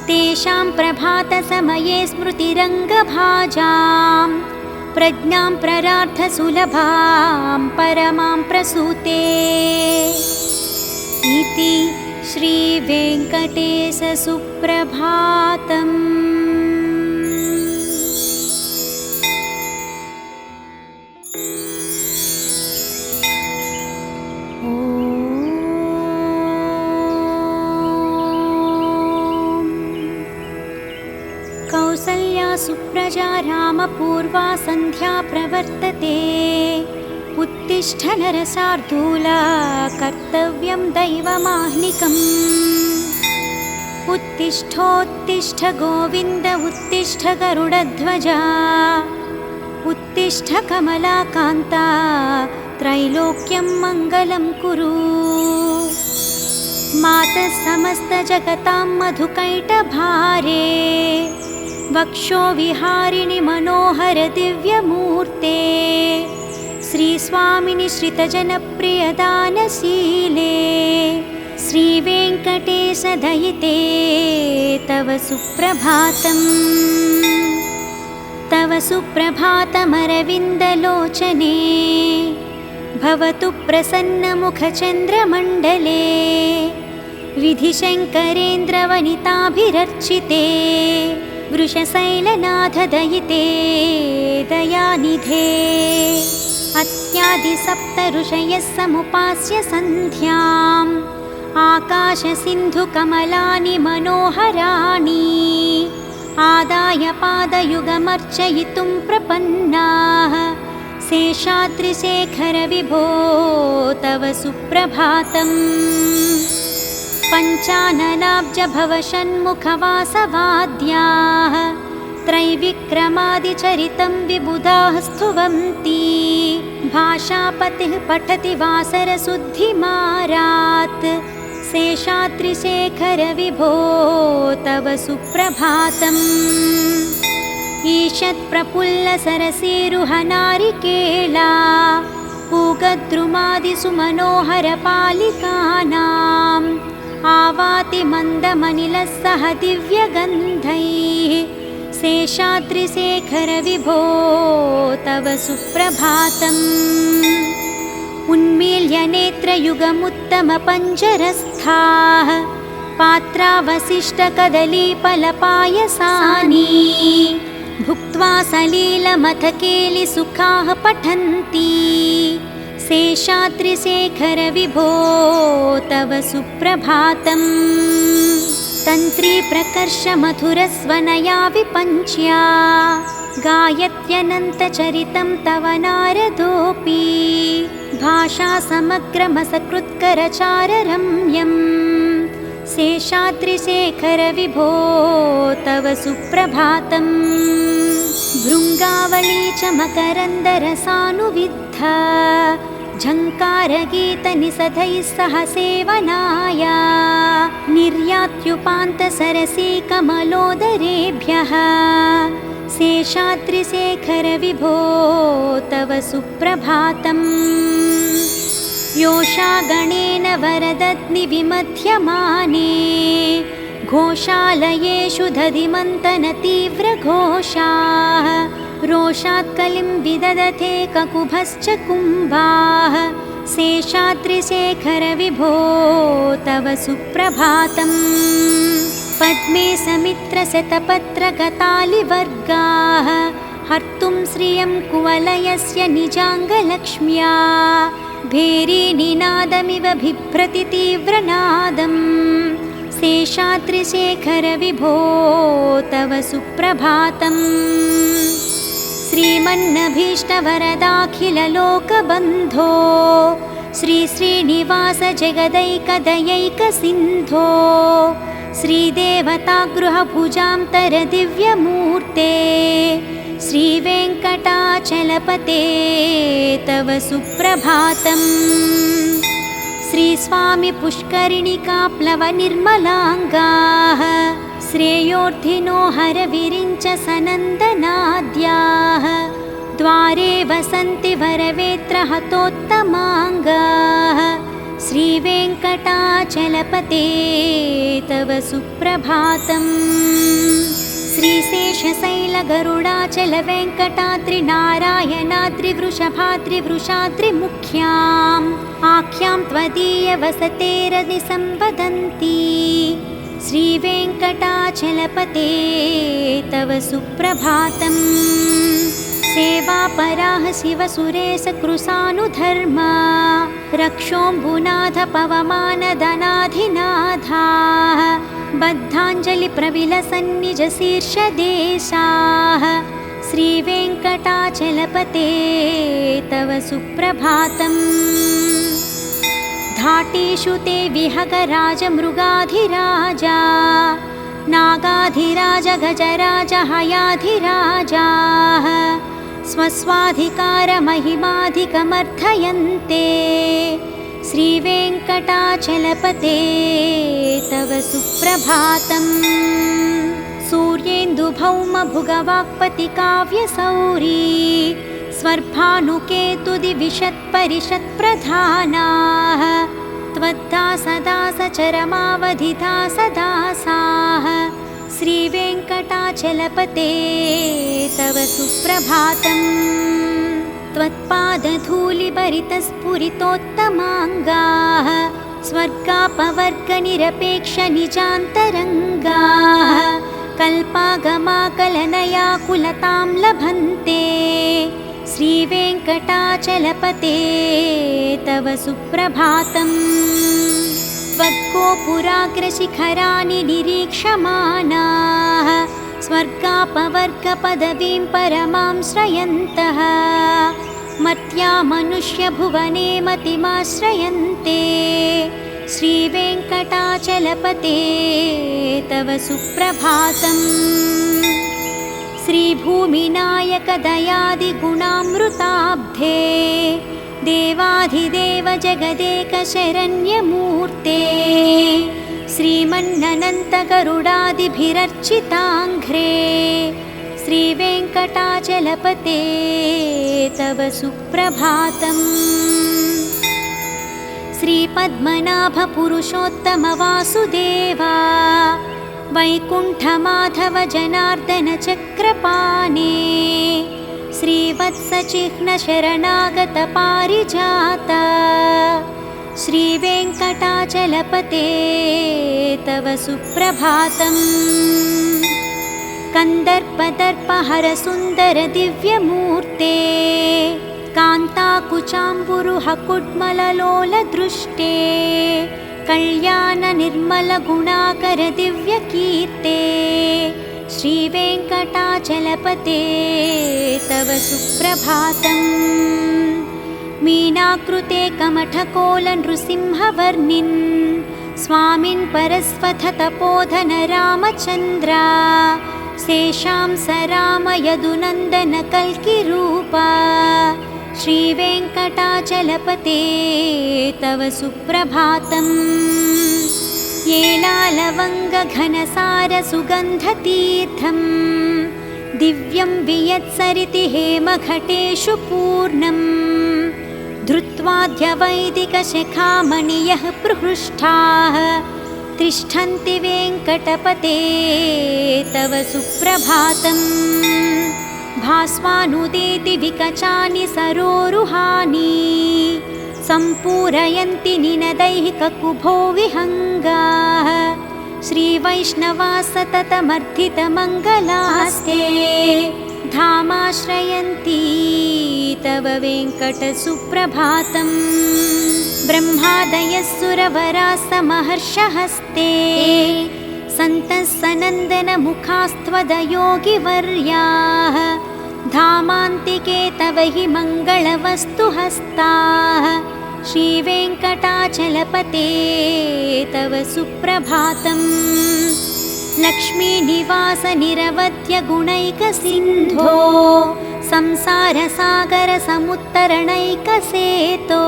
तेषां प्रभातसमये स्मृतिरङ्गभाजां प्रज्ञां प्ररार्थसुलभां परमां प्रसूते इति श्रीवेङ्कटेशसुप्रभातम्। ॐ सुप्रजा रामपूर्वा सन्ध्या प्रवर्तते। उत्तिष्ठ नरशार्दूला कर्तव्यं दैवमाह्निकम्। उत्तिष्ठोत्तिष्ठ गोविन्द उत्तिष्ठ गरुडध्वजा। उत्तिष्ठ कमलाकान्ता त्रैलोक्यं मङ्गलं कुरु। मातः समस्तजगतां मधुकैटभारे। वक्षो विहारिणि मनोहर दिव्यमूर्ते। श्रीस्वामिनि श्रितजनप्रियदानशीले। श्रीवेङ्कटेश दयिते तव सुप्रभातम्। तव सुप्रभातमरविन्दलोचने। भवतु प्रसन्नमुखचन्द्रमण्डले। विधिशङ्करेन्द्रवनिताभिरर्चिते। वृषशैलनाथ दयिते दयानिधे। अत्यादिसप्त ऋषयः समुपास्य सन्ध्याम्। आकाशसिन्धुकमलानि मनोहराणि। आदाय पादयुगमर्चयितुं प्रपन्नाः। शेषाद्रिशेखर विभो तव सुप्रभातम्। पञ्चाननाब्ज भवषण्मुखवासवाद्याः। त्रैविक्रमादिचरितं विबुधाः स्तुवन्ति। भाषापतिः पठति वासरशुद्धिमारात्। शेषाद्रिशेखर विभो तव सुप्रभातम्। ईषत्प्रफुल्लसरसीरुहनारिकेला। पूगद्रुमादिषु मनोहरपालिकानाम्। आवाति मन्दमनिलः सह दिव्यगन्धैः। शेषाद्रिशेखर विभो तव सुप्रभातम्। उन्मील्य नेत्रयुगमुत्तमपञ्जरस्थाः। पात्रावशिष्टकदलीफलपायसानि। भुक्त्वा सलीलमथकेलिसुखाः पठन्ति। शेषाद्रिशेखर विभो तव सुप्रभातम्। तन्त्री प्रकर्ष मधुरस्वनया विपञ्च्या। गायत्यनन्तचरितं तव नारदोऽपि। भाषा समग्रमसकृत्करचाररम्यम्। शेषाद्रिशेखर विभो तव सुप्रभातम्। भृङ्गावली च मकरन्दरसानुविद्धा। झङ्कारगीतनिषधैः सह सेवनाय। निर्यात्युपान्तसरसीकमलोदरेभ्यः। शेषाद्रिशेखर विभो तव सुप्रभातम्। योषा गणेन वरदग्निविमध्यमाने। घोषालयेषु दधिमन्तनतीव्रघोषाः। रोषात् कलिं विदधते ककुभश्च कुम्भाः। शेषाद्रिशेखर विभो तव सुप्रभातम्। पद्मे समित्रशतपत्रगतालिवर्गाः। हर्तुं श्रियं कुवलयस्य निजाङ्गलक्ष्म्या। भेरीनिनादमिव बिभ्रति तीव्रनादम्। शेषाद्रिशेखर विभो तव सुप्रभातम्। श्रीमन्नभीष्टवरदाखिललोकबन्धो। श्रीश्रीनिवास जगदैकदयैकसिन्धो। श्रीदेवतागृहभुजान्तरदिव्यमूर्ते। श्रीवेङ्कटाचलपते तव सुप्रभातम्। श्रीस्वामि पुष्करिणिकाप्लवनिर्मलाङ्गाः। श्रेयोर्धिनो हरविरिञ्च सनन्दनाद्याः। द्वारे वसन्ति वरवेत्रहतोत्तमाङ्गाः। श्रीवेङ्कटाचलपते तव सुप्रभातम्। श्रीशेषशैलगरुडाचलवेङ्कटाद्रिनारायणाद्रिवृषभाद्रिवृषाद्रिमुख्याम्। आख्यां त्वदीयवसतेरनिसंवदन्ति। श्रीवेङ्कटाचलपते तव सुप्रभातम्। सेवापराः शिवसुरेशकृशानुधर्मा। रक्षोऽम्बुनाथ पवमानदनाधिनाथाः। बद्धाञ्जलिप्रविलसन्निजशीर्षदेशाः श्रीवेङ्कटाचलपते तव सुप्रभातम्। घाटेषु ते विहगराजमृगाधिराजा नागाधिराज गजराज हयाधिराजाः स्वस्वाधिकारमहिमाधिकमर्थयन्ते श्रीवेङ्कटाचलपते तव सुप्रभातम्। सूर्येन्दुभौमभुगवाक्पतिकाव्यसौरी स्वर्भानुकेतुदिविशत्परिषत्प्रधानाः त्वद्दासदासचरमावधिदासदासाः श्रीवेङ्कटाचलपते तव सुप्रभातम्। त्वत्पादधूलिभरितस्फुरितोत्तमाङ्गाः स्वर्गापवर्गनिरपेक्षनिजान्तरङ्गाः कल्पागमाकलनयाकुलतां लभन्ते श्रीवेङ्कटाचलपते तव सुप्रभातम्। त्वद्गोपुराग्रशिखराणि निरीक्षमाणाः स्वर्गापवर्गपदवीं परमां श्रयन्तः मर्त्या मनुष्यभुवने मतिमाश्रयन्ते श्रीवेङ्कटाचलपते तव सुप्रभातम्। श्रीभूमिनायकदयादिगुणामृताब्धे देवाधिदेव जगदेकशरण्यमूर्ते श्रीमन्ननन्तगरुडादिभिरर्चिताङ्घ्रे श्रीवेङ्कटाचलपते तव सुप्रभातम्। श्रीपद्मनाभपुरुषोत्तमवासुदेवा वैकुण्ठमाधव जनार्दन चक्रपाणे श्रीवत्सचिह्नशरणागतपारिजात श्रीवेङ्कटाचलपते तव सुप्रभातम्। कन्दर्पदर्पहरसुन्दर दिव्यमूर्ते कान्ताकुचाम्बुरुहकुड्मललोलदृष्टे कल्याणनिर्मलगुणाकर दिव्यकीर्ते श्रीवेङ्कटाचलपते तव सुप्रभातम्। मीनाकृते कमठकोलनृसिंहवर्णिन् स्वामिन् परस्वथतपोधन रामचन्द्रा शेषां स राम यदुनन्दन कल्किरूपा श्रीवेङ्कटाचलपते तव सुप्रभातम्। येलालवङ्गघनसारसुगन्धतीर्थम् दिव्यं वियत्सरिति हेमघटेषु पूर्णम् धृत्वाद्यवैदिकशिखामणियः प्रहृष्टाः तिष्ठन्ति वेङ्कटपते तव सुप्रभातम्। भास्वानुदेति विकचानि सरोरुहानि सम्पूरयन्ति निनदैहिककुभो विहङ्गाः श्रीवैष्णवा सततमर्थितमङ्गलास्ते धामाश्रयन्ति तव वेङ्कटसुप्रभातम्। ब्रह्मादयः सुरवराः समहर्षहस्ते सन्तः सनन्दनमुखास्त्वदयोगिवर्याः धामान्तिके तव हि मङ्गलवस्तुहस्ताः श्रीवेङ्कटाचलपते तव सुप्रभातम्। लक्ष्मीनिवासनिरवध्यगुणैकसिन्धो संसारसागरसमुत्तरणैकसेतो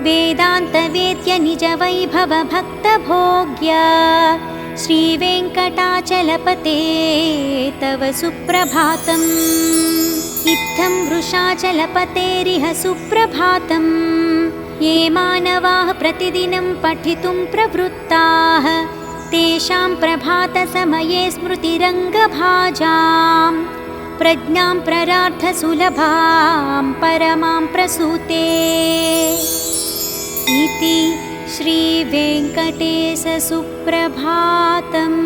वेदान्तवेद्य निजवैभवभक्तभोग्य श्रीवेङ्कटाचलपते तव सुप्रभातम्। इत्थं वृषाचलपतेरिह सुप्रभातम्। ये मानवाः प्रतिदिनं पठितुं प्रवृत्ताः तेषां प्रभातसमये स्मृतिरङ्गभाजां प्रज्ञां प्ररार्थसुलभां परमां प्रसूते इति श्रीवेङ्कटेशसुप्रभातम्।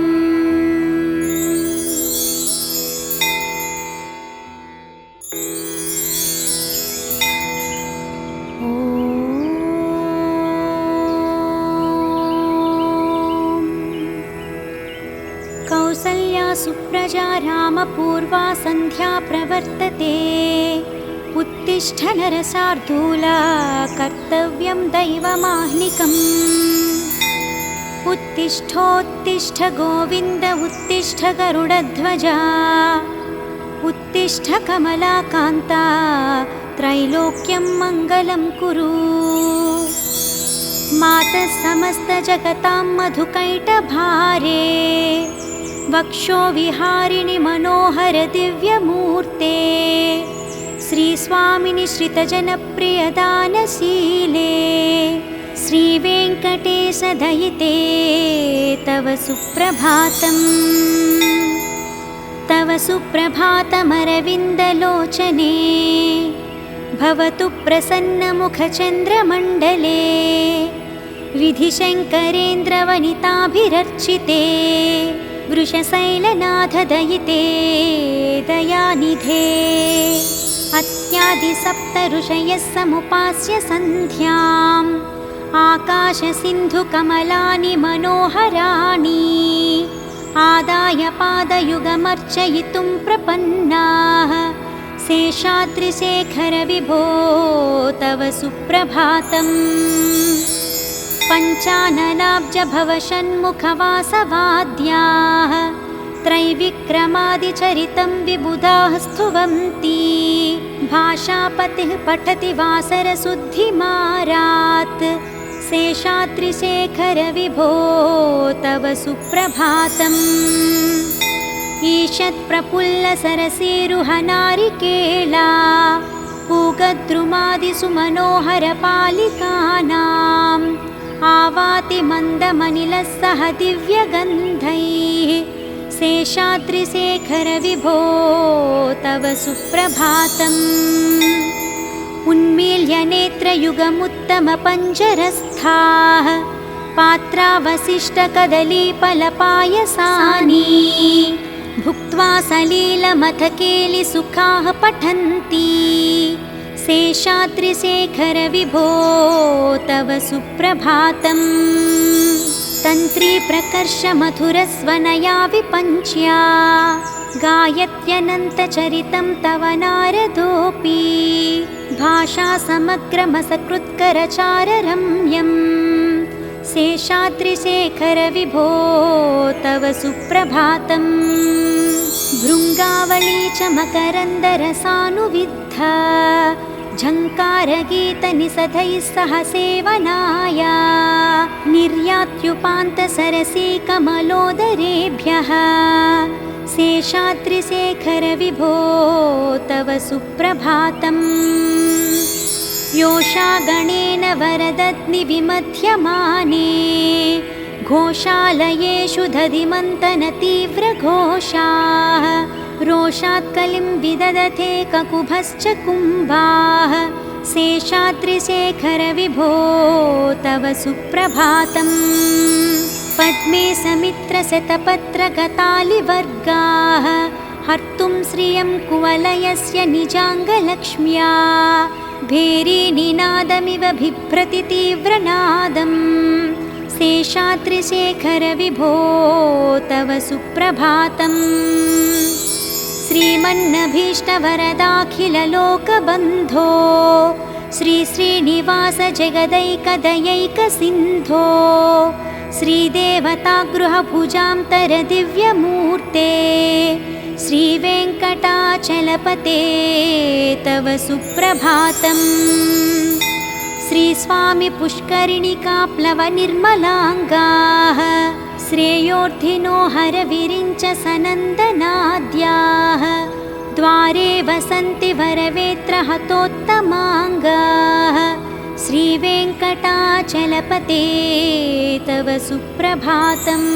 सुप्रजा रामपूर्वा सन्ध्या प्रवर्तते। उत्तिष्ठ नरसार्दूला कर्तव्यं दैवमाह्निकम्। उत्तिष्ठोत्तिष्ठ गोविन्द उत्तिष्ठ गरुडध्वजा। उत्तिष्ठ कमलाकान्ता त्रैलोक्यं मङ्गलं कुरु। मातः समस्तजगतां मधुकैटभारे। वक्षो विहारिणि मनोहर दिव्यमूर्ते। श्रीस्वामिनि श्रितजनप्रियदानशीले। श्रीवेङ्कटेश दयिते तव सुप्रभातम्। तव सुप्रभातमरविन्दलोचने। भवतु प्रसन्नमुखचन्द्रमण्डले। विधिशङ्करेन्द्रवनिताभिरर्चिते। वृषशैलनाथ दयिते दयानिधे। अत्यादिसप्त ऋषयः समुपास्य सन्ध्याम्। आकाशसिन्धुकमलानि मनोहराणि। आदाय पादयुगमर्चयितुं प्रपन्नाः। शेषाद्रिशेखर विभो तव सुप्रभातम्। पञ्चाननाब्ज भवषण्मुखवासवाद्याः। त्रैविक्रमादिचरितं विबुधाः स्तुवन्ति। भाषापतिः पठति वासरशुद्धिमारात्। शेषाद्रिशेखर विभो तव सुप्रभातम्। ईषत्प्रफुल्लसरसीरुहनारिकेला। पूगद्रुमादिषु मनोहरपालिकानाम्। आवाति मन्दमनिलः सह दिव्यगन्धैः। शेषाद्रिशेखर विभो तव सुप्रभातम्। उन्मील्य नेत्रयुगमुत्तमपञ्जरस्थाः। पात्रावशिष्टकदलीफलपायसानि। भुक्त्वा सलीलमथकेलिसुखाः पठन्ति। शेषाद्रिशेखर विभो तव सुप्रभातम्। तन्त्री प्रकर्ष मधुरस्वनया विपञ्च्या। गायत्यनन्तचरितं तव नारदोऽपि। भाषा समग्रमसकृत्करचाररम्यम्। शेषाद्रिशेखर विभो तव सुप्रभातम्। भृङ्गावली च मकरन्दरसानुविद्धा। झङ्कारगीतनिषधैः सह सेवनाय। निर्यात्युपान्तसरसीकमलोदरेभ्यः। शेषाद्रिशेखर विभो तव सुप्रभातम्। योषा गणेन वरदग्निविमध्यमाने। घोषालयेषु दधिमन्तनतीव्रघोषाः। रोषात् कलिं विदधते ककुभश्च कुम्भाः। शेषाद्रिशेखर विभो तव सुप्रभातम्। पद्मे समित्रशतपत्रगतालिवर्गाः। हर्तुं श्रियं कुवलयस्य निजाङ्गलक्ष्म्या। भेरीनिनादमिव बिभ्रति तीव्रनादम्। शेषाद्रिशेखर विभो तव सुप्रभातम्। श्रीमन्नभीष्टवरदाखिललोकबन्धो। श्रीश्रीनिवास जगदैकदयैकसिन्धो। श्रीदेवतागृहभुजान्तरदिव्यमूर्ते। श्रीवेङ्कटाचलपते तव सुप्रभातम्। श्रीस्वामि पुष्करिणिकाप्लवनिर्मलाङ्गाः। श्रेयोर्धिनो हरविरिञ्च सनन्दनाद्याः। द्वारे वसन्ति वरवेत्रहतोत्तमाङ्गाः। श्रीवेङ्कटाचलपते तव सुप्रभातम्।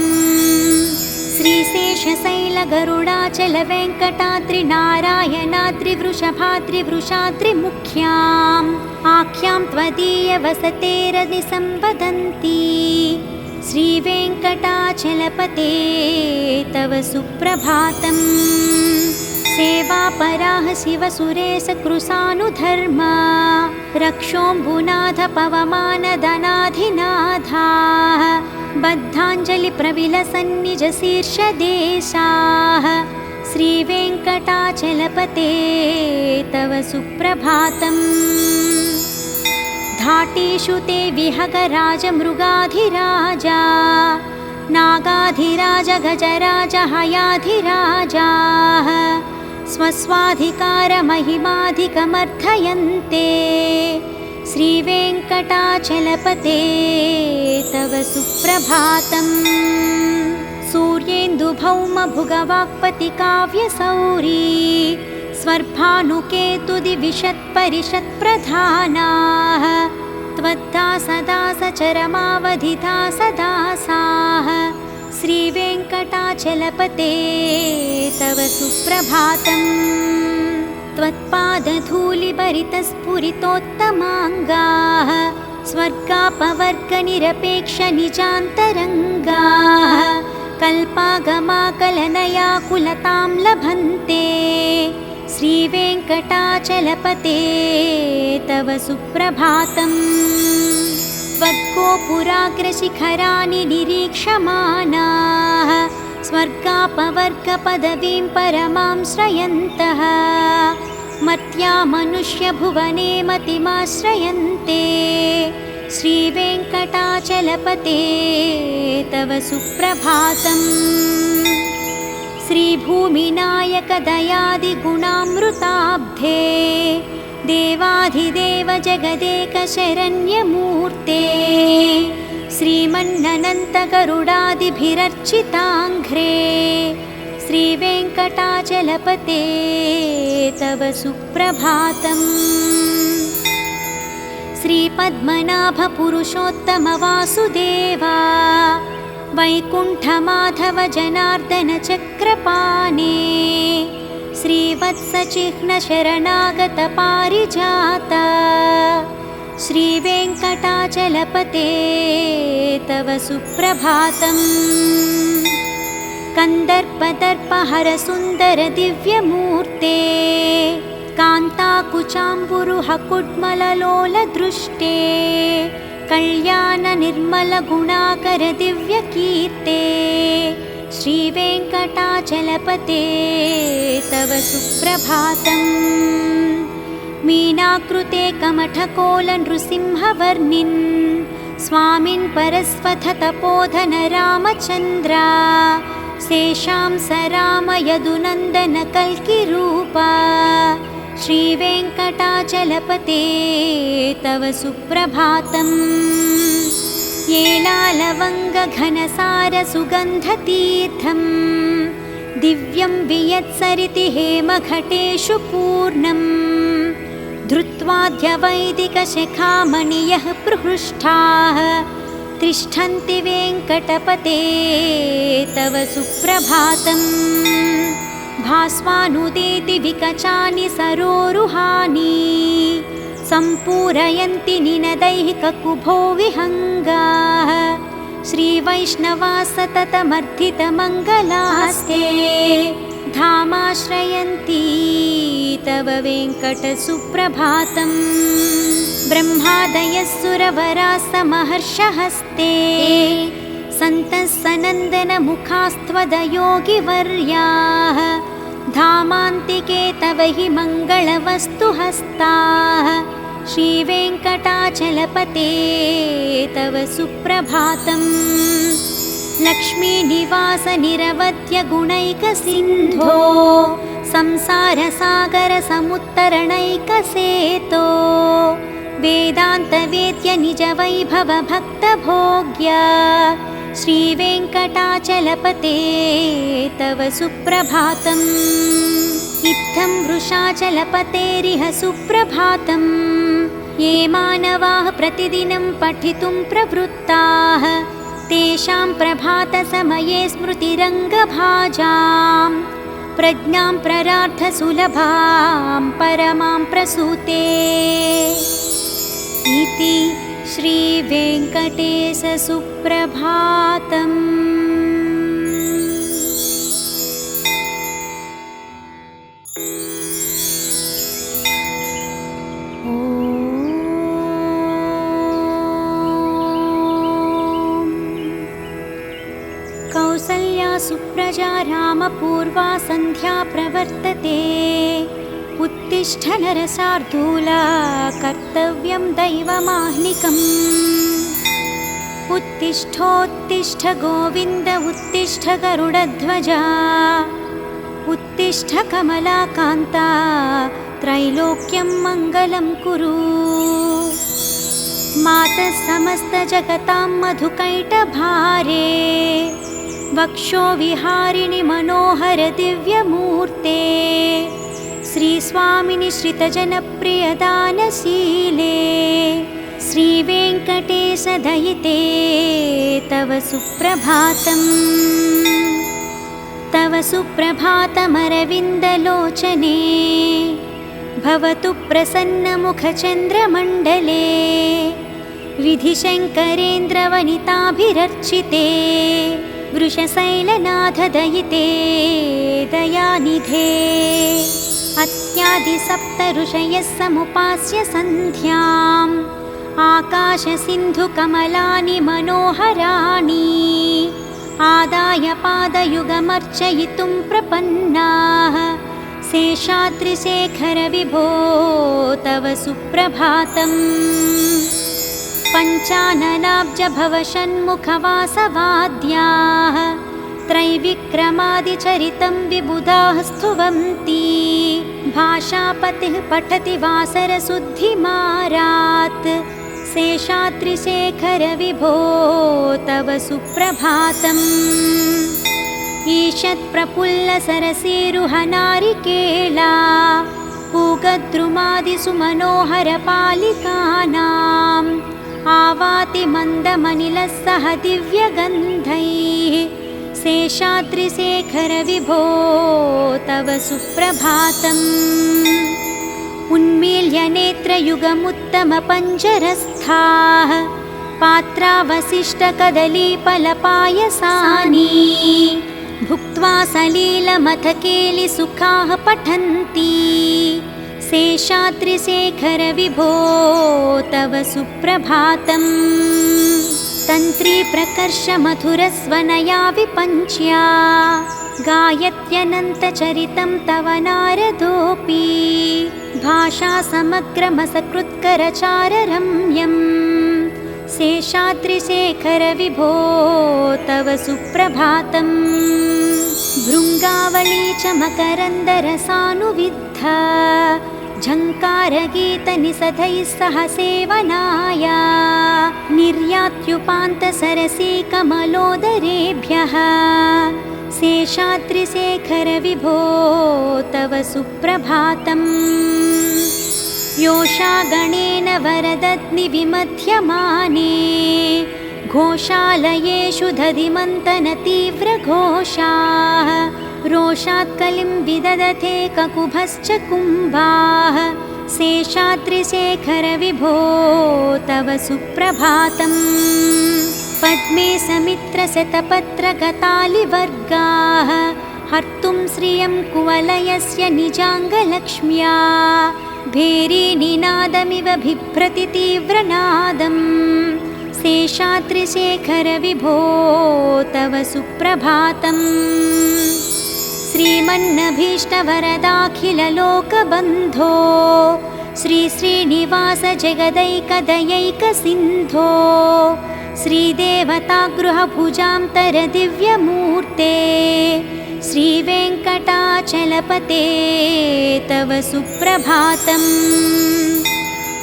श्रीशेषशैलगरुडाचलवेङ्कटाद्रिनारायणाद्रिवृषभाद्रिवृषाद्रिमुख्याम्। आख्यां त्वदीयवसतेरनिसंवदन्ति। श्रीवेङ्कटाचलपते तव सुप्रभातम्। सेवापराः शिवसुरेशकृशानुधर्मा। रक्षोऽम्बुनाथ पवमानदनाधिनाथाः बद्धाञ्जलिप्रविलसन्निजशीर्षदेशाः श्रीवेङ्कटाचलपते तव सुप्रभातम्। घाटेषु ते विहगराजमृगाधिराजा नागाधिराज गजराज हयाधिराजाः स्वस्वाधिकारमहिमाधिकमर्थयन्ते श्रीवेङ्कटाचलपते तव सुप्रभातम्। सूर्येन्दुभौमभुगवाक्पतिकाव्यसौरी स्वर्भानुकेतुदिविशत्परिषत्प्रधानाः त्वद्दासदासचरमावधिदासदासाः श्रीवेङ्कटाचलपते तव सुप्रभातम्। त्वत्पादधूलिभरितस्फुरितोत्तमाङ्गाः स्वर्गापवर्गनिरपेक्षनिजान्तरङ्गाः कल्पागमाकलनयाकुलतां लभन्ते श्रीवेङ्कटाचलपते तव सुप्रभातम्। त्वद्गोपुराग्रशिखराणि निरीक्षमाणाः स्वर्गापवर्गपदवीं परमां श्रयन्तः मर्त्या मनुष्यभुवने मतिमाश्रयन्ते श्रीवेङ्कटाचलपते तव सुप्रभातम्। श्रीभूमिनायकदयादिगुणामृताब्धे देवाधिदेव जगदेकशरण्यमूर्ते श्रीमन्ननन्तगरुडादिभिरर्चिताङ्घ्रे श्रीवेङ्कटाचलपते तव सुप्रभातम्। श्रीपद्मनाभपुरुषोत्तमवासुदेवा वैकुण्ठमाधव जनार्दन चक्रपाणे श्रीवत्सचिह्नशरणागतपारिजात श्रीवेङ्कटाचलपते तव सुप्रभातम्। कन्दर्पदर्पहरसुन्दर दिव्यमूर्ते कान्ताकुचाम्बुरुहकुड्मललोलदृष्टे कल्याणनिर्मलगुणाकर दिव्यकीर्ते श्रीवेङ्कटाचलपते तव सुप्रभातम्। मीनाकृते कमठकोलनृसिंहवर्णिन् स्वामिन् परस्वथतपोधन रामचन्द्रा शेषां स राम यदुनन्दन कल्किरूपा श्रीवेङ्कटाचलपते तव सुप्रभातम्। येलालवङ्गघनसारसुगन्धतीर्थम् दिव्यं वियत्सरिति हेमघटेषु पूर्णम् धृत्वाद्यवैदिकशिखामणियः प्रहृष्टाः तिष्ठन्ति वेङ्कटपते तव सुप्रभातम्। भास्वानुदेति विकचानि सरोरुहानि सम्पूरयन्ति निनदैहिककुभो विहङ्गाः श्रीवैष्णवा सततमर्थितमङ्गलास्ते धामाश्रयन्ति तव वेङ्कटसुप्रभातम्। ब्रह्मादयः सुरवराः समहर्षहस्ते सन्तः सनन्दनमुखास्त्वदयोगिवर्याः धामान्तिके तव हि मङ्गलवस्तुहस्ताः श्रीवेङ्कटाचलपते तव सुप्रभातम्। लक्ष्मीनिवासनिरवध्यगुणैकसिन्धो संसारसागरसमुत्तरणैकसेतो वेदान्तवेद्य निजवैभवभक्तभोग्य श्रीवेङ्कटाचलपते तव सुप्रभातम्। इत्थं वृषाचलपतेरिह सुप्रभातम्। ये मानवाः प्रतिदिनं पठितुं प्रवृत्ताः तेषां प्रभातसमये स्मृतिरङ्गभाजां प्रज्ञां प्ररार्थसुलभां परमां प्रसूते इति श्रीवेङ्कटेशसुप्रभातम्। ॐ कौसल्या सुप्रजा रामपूर्वा सन्ध्या प्रवर्तते उत्तिष्ठ नरशार्दूला कर्तव्यं दैवमाह्निकम् उत्तिष्ठोत्तिष्ठ गोविन्द उत्तिष्ठ गरुडध्वजा उत्तिष्ठ कमलाकान्ता त्रैलोक्यं मङ्गलं कुरु मातः समस्तजगतां मधुकैटभारे वक्षो विहारिणि मनोहर दिव्यमूर्ते श्रीस्वामिनि श्रितजनप्रियदानशीले श्रीवेङ्कटेशदयिते तव सुप्रभातम् तव सुप्रभातमरविन्दलोचने भवतु प्रसन्नमुखचन्द्रमण्डले विधिशङ्करेन्द्रवनिताभिरर्चिते वृषशैलनाथदयिते दयानिधे अत्यादिसप्तऋषयः समुपास्य सन्ध्याम् आकाशसिन्धुकमलानि मनोहराणि आदाय पादयुगमर्चयितुं प्रपन्नाः शेषाद्रिशेखर विभो तव सुप्रभातम् पञ्चाननाब्जभवषण्मुखवासवाद्याः त्रैविक्रमादिचरितं विबुधाः स्तुवन्ति भाषापतिः पठति वासरशुद्धिमारात् शेषाद्रिशेखर विभो तव सुप्रभातम् ईषत्प्रफुल्लसरसीरुहनारिकेला पूगद्रुमादिसुमनोहरपालिकानाम् आवाति मन्दमनिलः सह दिव्यगन्धैः शेषाद्रिशेखर विभो तव सुप्रभातम् उन्मील्य नेत्रयुगमुत्तमपञ्जरस्थाः पात्रावशिष्टकदलीफलपायसानि भुक्त्वा सलीलमथकेलिसुखाः पठन्ति शेषाद्रिशेखर विभो तव सुप्रभातम् तन्त्रीप्रकर्षमधुरस्वनया विपञ्च्या गायत्यनन्तचरितं तव नारदोऽपि भाषासमग्रमसकृत्करचाररम्यम् शेषाद्रिशेखर विभो तव सुप्रभातम् भृङ्गावली च मकरन्दरसानुविद्धा झङ्कारगीतनिषदैः सह सेवनाय निर्यात्युपान्तसरसीकमलोदरेभ्यः शेषाद्रिशेखर विभो तव सुप्रभातम् योषागणेन वरदग्निविमध्यमाने घोषालयेषु दधिमन्तनतीव्रघोषाः रोषात् कलिं विदधते ककुभश्च कुम्भाः शेषाद्रिशेखर विभो तव सुप्रभातम् पद्मे समित्रशतपत्रगतालिवर्गाः हर्तुं श्रियं कुवलयस्य निजाङ्गलक्ष्म्या भेरीनिनादमिव बिभ्रति तीव्रनादम् शेषाद्रिशेखर विभो तव सुप्रभातम् श्रीमन्नभीष्टवरदाखिललोकबन्धो श्रीश्रीनिवास जगदैकदयैकसिन्धो श्रीदेवतागृहभुजान्तरदिव्यमूर्ते श्रीवेङ्कटाचलपते तव सुप्रभातम्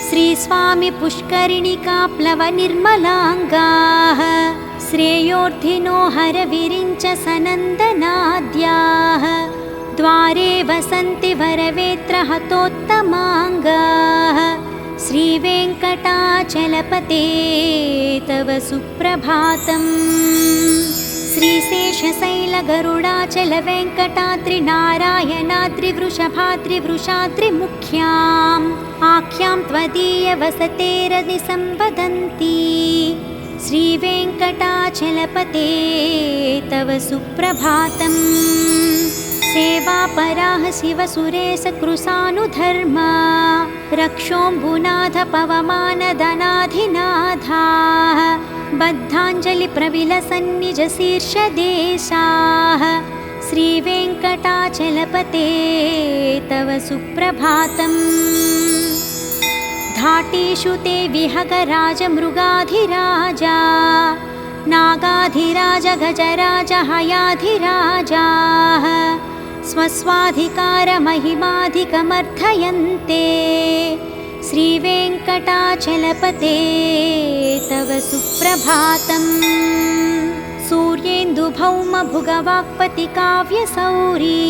श्रीस्वामि पुष्करिणिकाप्लवनिर्मलाङ्गाः श्रेयोर्धिनो हरविरिञ्च सनन्दनाद्याः द्वारे वसन्ति वरवेत्रहतोत्तमाङ्गाः श्रीवेङ्कटाचलपते तव सुप्रभातम् श्रीशेषशैलगरुडाचलवेङ्कटाद्रिनारायणाद्रिवृषभाद्रिवृषाद्रिमुख्याम् आख्यां त्वदीयवसतेरनिसंवदन्ति श्रीवेङ्कटाचलपते तव सुप्रभातम् सेवापराः शिवसुरेशकृशानुधर्मा रक्षोऽम्बुनाथ पवमानदनाधिनाथाः बद्धाञ्जलिप्रविलसन्निजशीर्षदेशाः श्रीवेङ्कटाचलपते तव सुप्रभातम्। घाटेषु ते विहगराजमृगाधिराजा नागाधिराज गजराज हयाधिराजाः स्वस्वाधिकारमहिमाधिकमर्थयन्ते श्रीवेङ्कटाचलपते तव सुप्रभातम्। सूर्येन्दुभौमभुगवाक्पतिकाव्यसौरी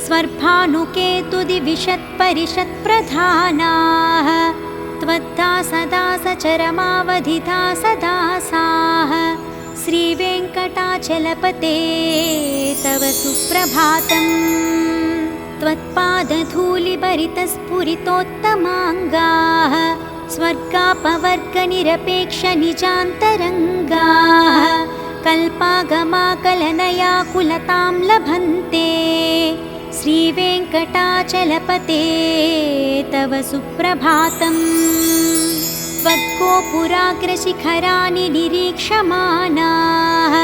स्वर्भानुकेतुदिविशत्परिषत्प्रधानाः त्वद्दासदासचरमावधिदासदासाः श्रीवेङ्कटाचलपते तव सुप्रभातम्। त्वत्पादधूलिभरितस्फुरितोत्तमाङ्गाः स्वर्गापवर्गनिरपेक्षनिजान्तरङ्गाः कल्पागमाकलनयाकुलतां लभन्ते श्रीवेङ्कटाचलपते तव सुप्रभातम्। त्वद्गोपुराग्रशिखराणि निरीक्षमाणाः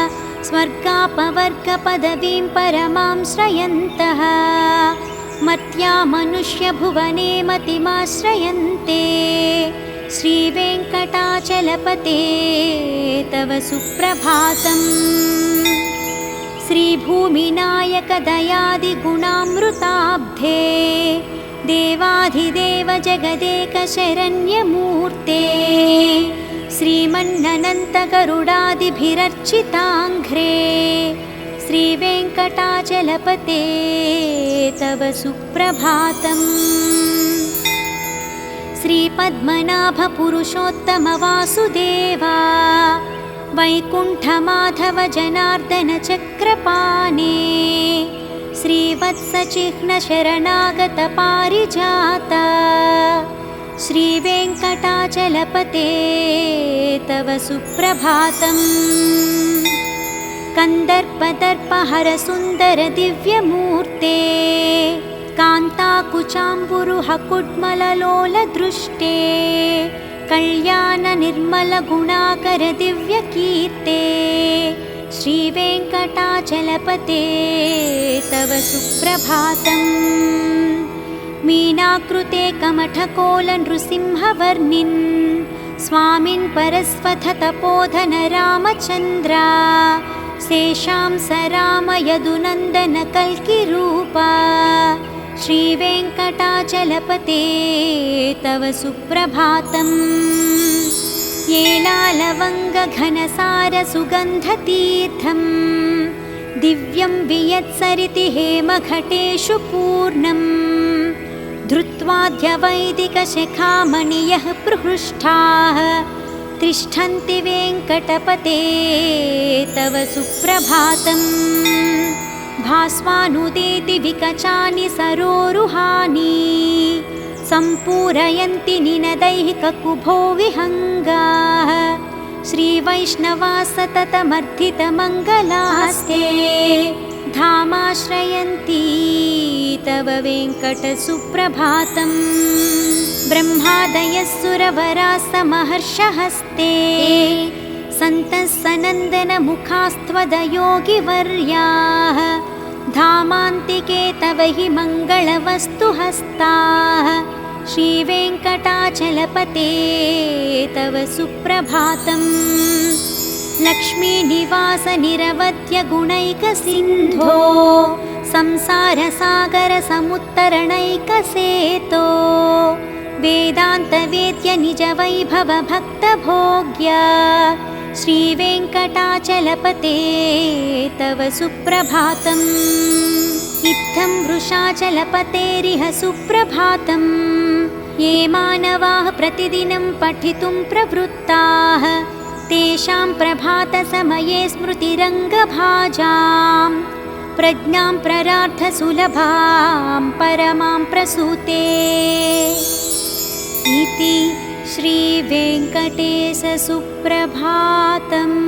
स्वर्गापवर्गपदवीं परमां श्रयन्तः मर्त्या मनुष्यभुवने मतिमाश्रयन्ते श्रीवेङ्कटाचलपते तव सुप्रभातम्। श्रीभूमिनायकदयादिगुणामृताब्धे देवाधिदेव जगदेकशरण्यमूर्ते श्रीमन्ननन्तगरुडादिभिरर्चिताङ्घ्रे श्रीवेङ्कटाचलपते तव सुप्रभातम्। श्रीपद्मनाभपुरुषोत्तमवासुदेवा वैकुण्ठमाधव जनार्दन चक्रपाणे श्रीवत्सचिह्नशरणागत पारिजात श्रीवेङ्कटाचलपते तव सुप्रभातम्। कन्दर्पदर्पहरसुन्दर दिव्यमूर्ते कान्ताकुचाम्बुरुहकुड्मललोलदृष्टे कल्याणनिर्मलगुणाकर दिव्यकीर्ते श्रीवेङ्कटाचलपते तव सुप्रभातम्। मीनाकृते कमठकोलनृसिंहवर्णिन् स्वामिन् परस्वथतपोधन रामचन्द्रा शेषां स राम यदुनन्दन कल्किरूपा श्रीवेङ्कटाचलपते तव सुप्रभातम्। येलालवङ्गघनसारसुगन्धतीर्थम् दिव्यं वियत्सरिति हेमघटेषु पूर्णम् धृत्वाद्यवैदिकशिखामणियः प्रहृष्टाः तिष्ठन्ति वेङ्कटपते तव सुप्रभातम्। भास्वानुदेति विकचानि सरोरुहानि सम्पूरयन्ति निनदैहिककुभो विहङ्गाः श्रीवैष्णवाः सततमर्थितमङ्गलास्ते धामाश्रयन्ति तव वेङ्कटसुप्रभातम्। ब्रह्मादयः सुरवराः समहर्षहस्ते सन्तः सनन्दनमुखास्त्वदयोगिवर्याः धामान्तिके तव हि मङ्गलवस्तुहस्ताः श्रीवेङ्कटाचलपते तव सुप्रभातम्। लक्ष्मीनिवासनिरवध्यगुणैकसिन्धो संसारसागरसमुत्तरणैकसेतो वेदान्तवेद्य निजवैभवभक्तभोग्य श्रीवेङ्कटाचलपते तव सुप्रभातम्। इत्थं वृषाचलपतेरिह सुप्रभातम्। ये मानवाः प्रतिदिनं पठितुं प्रवृत्ताः तेषां प्रभातसमये स्मृतिरङ्गभाजां प्रज्ञां प्ररार्थसुलभां परमां प्रसूते इति श्रीवेङ्कटेशसुप्रभातम्।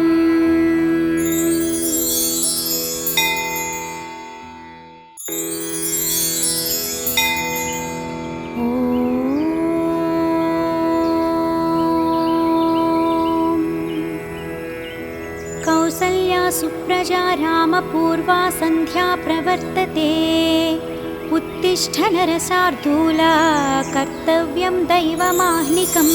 पूजा रामपूर्वा सन्ध्या प्रवर्तते। उत्तिष्ठ नरशार्दूला कर्तव्यं दैवमाह्निकम्।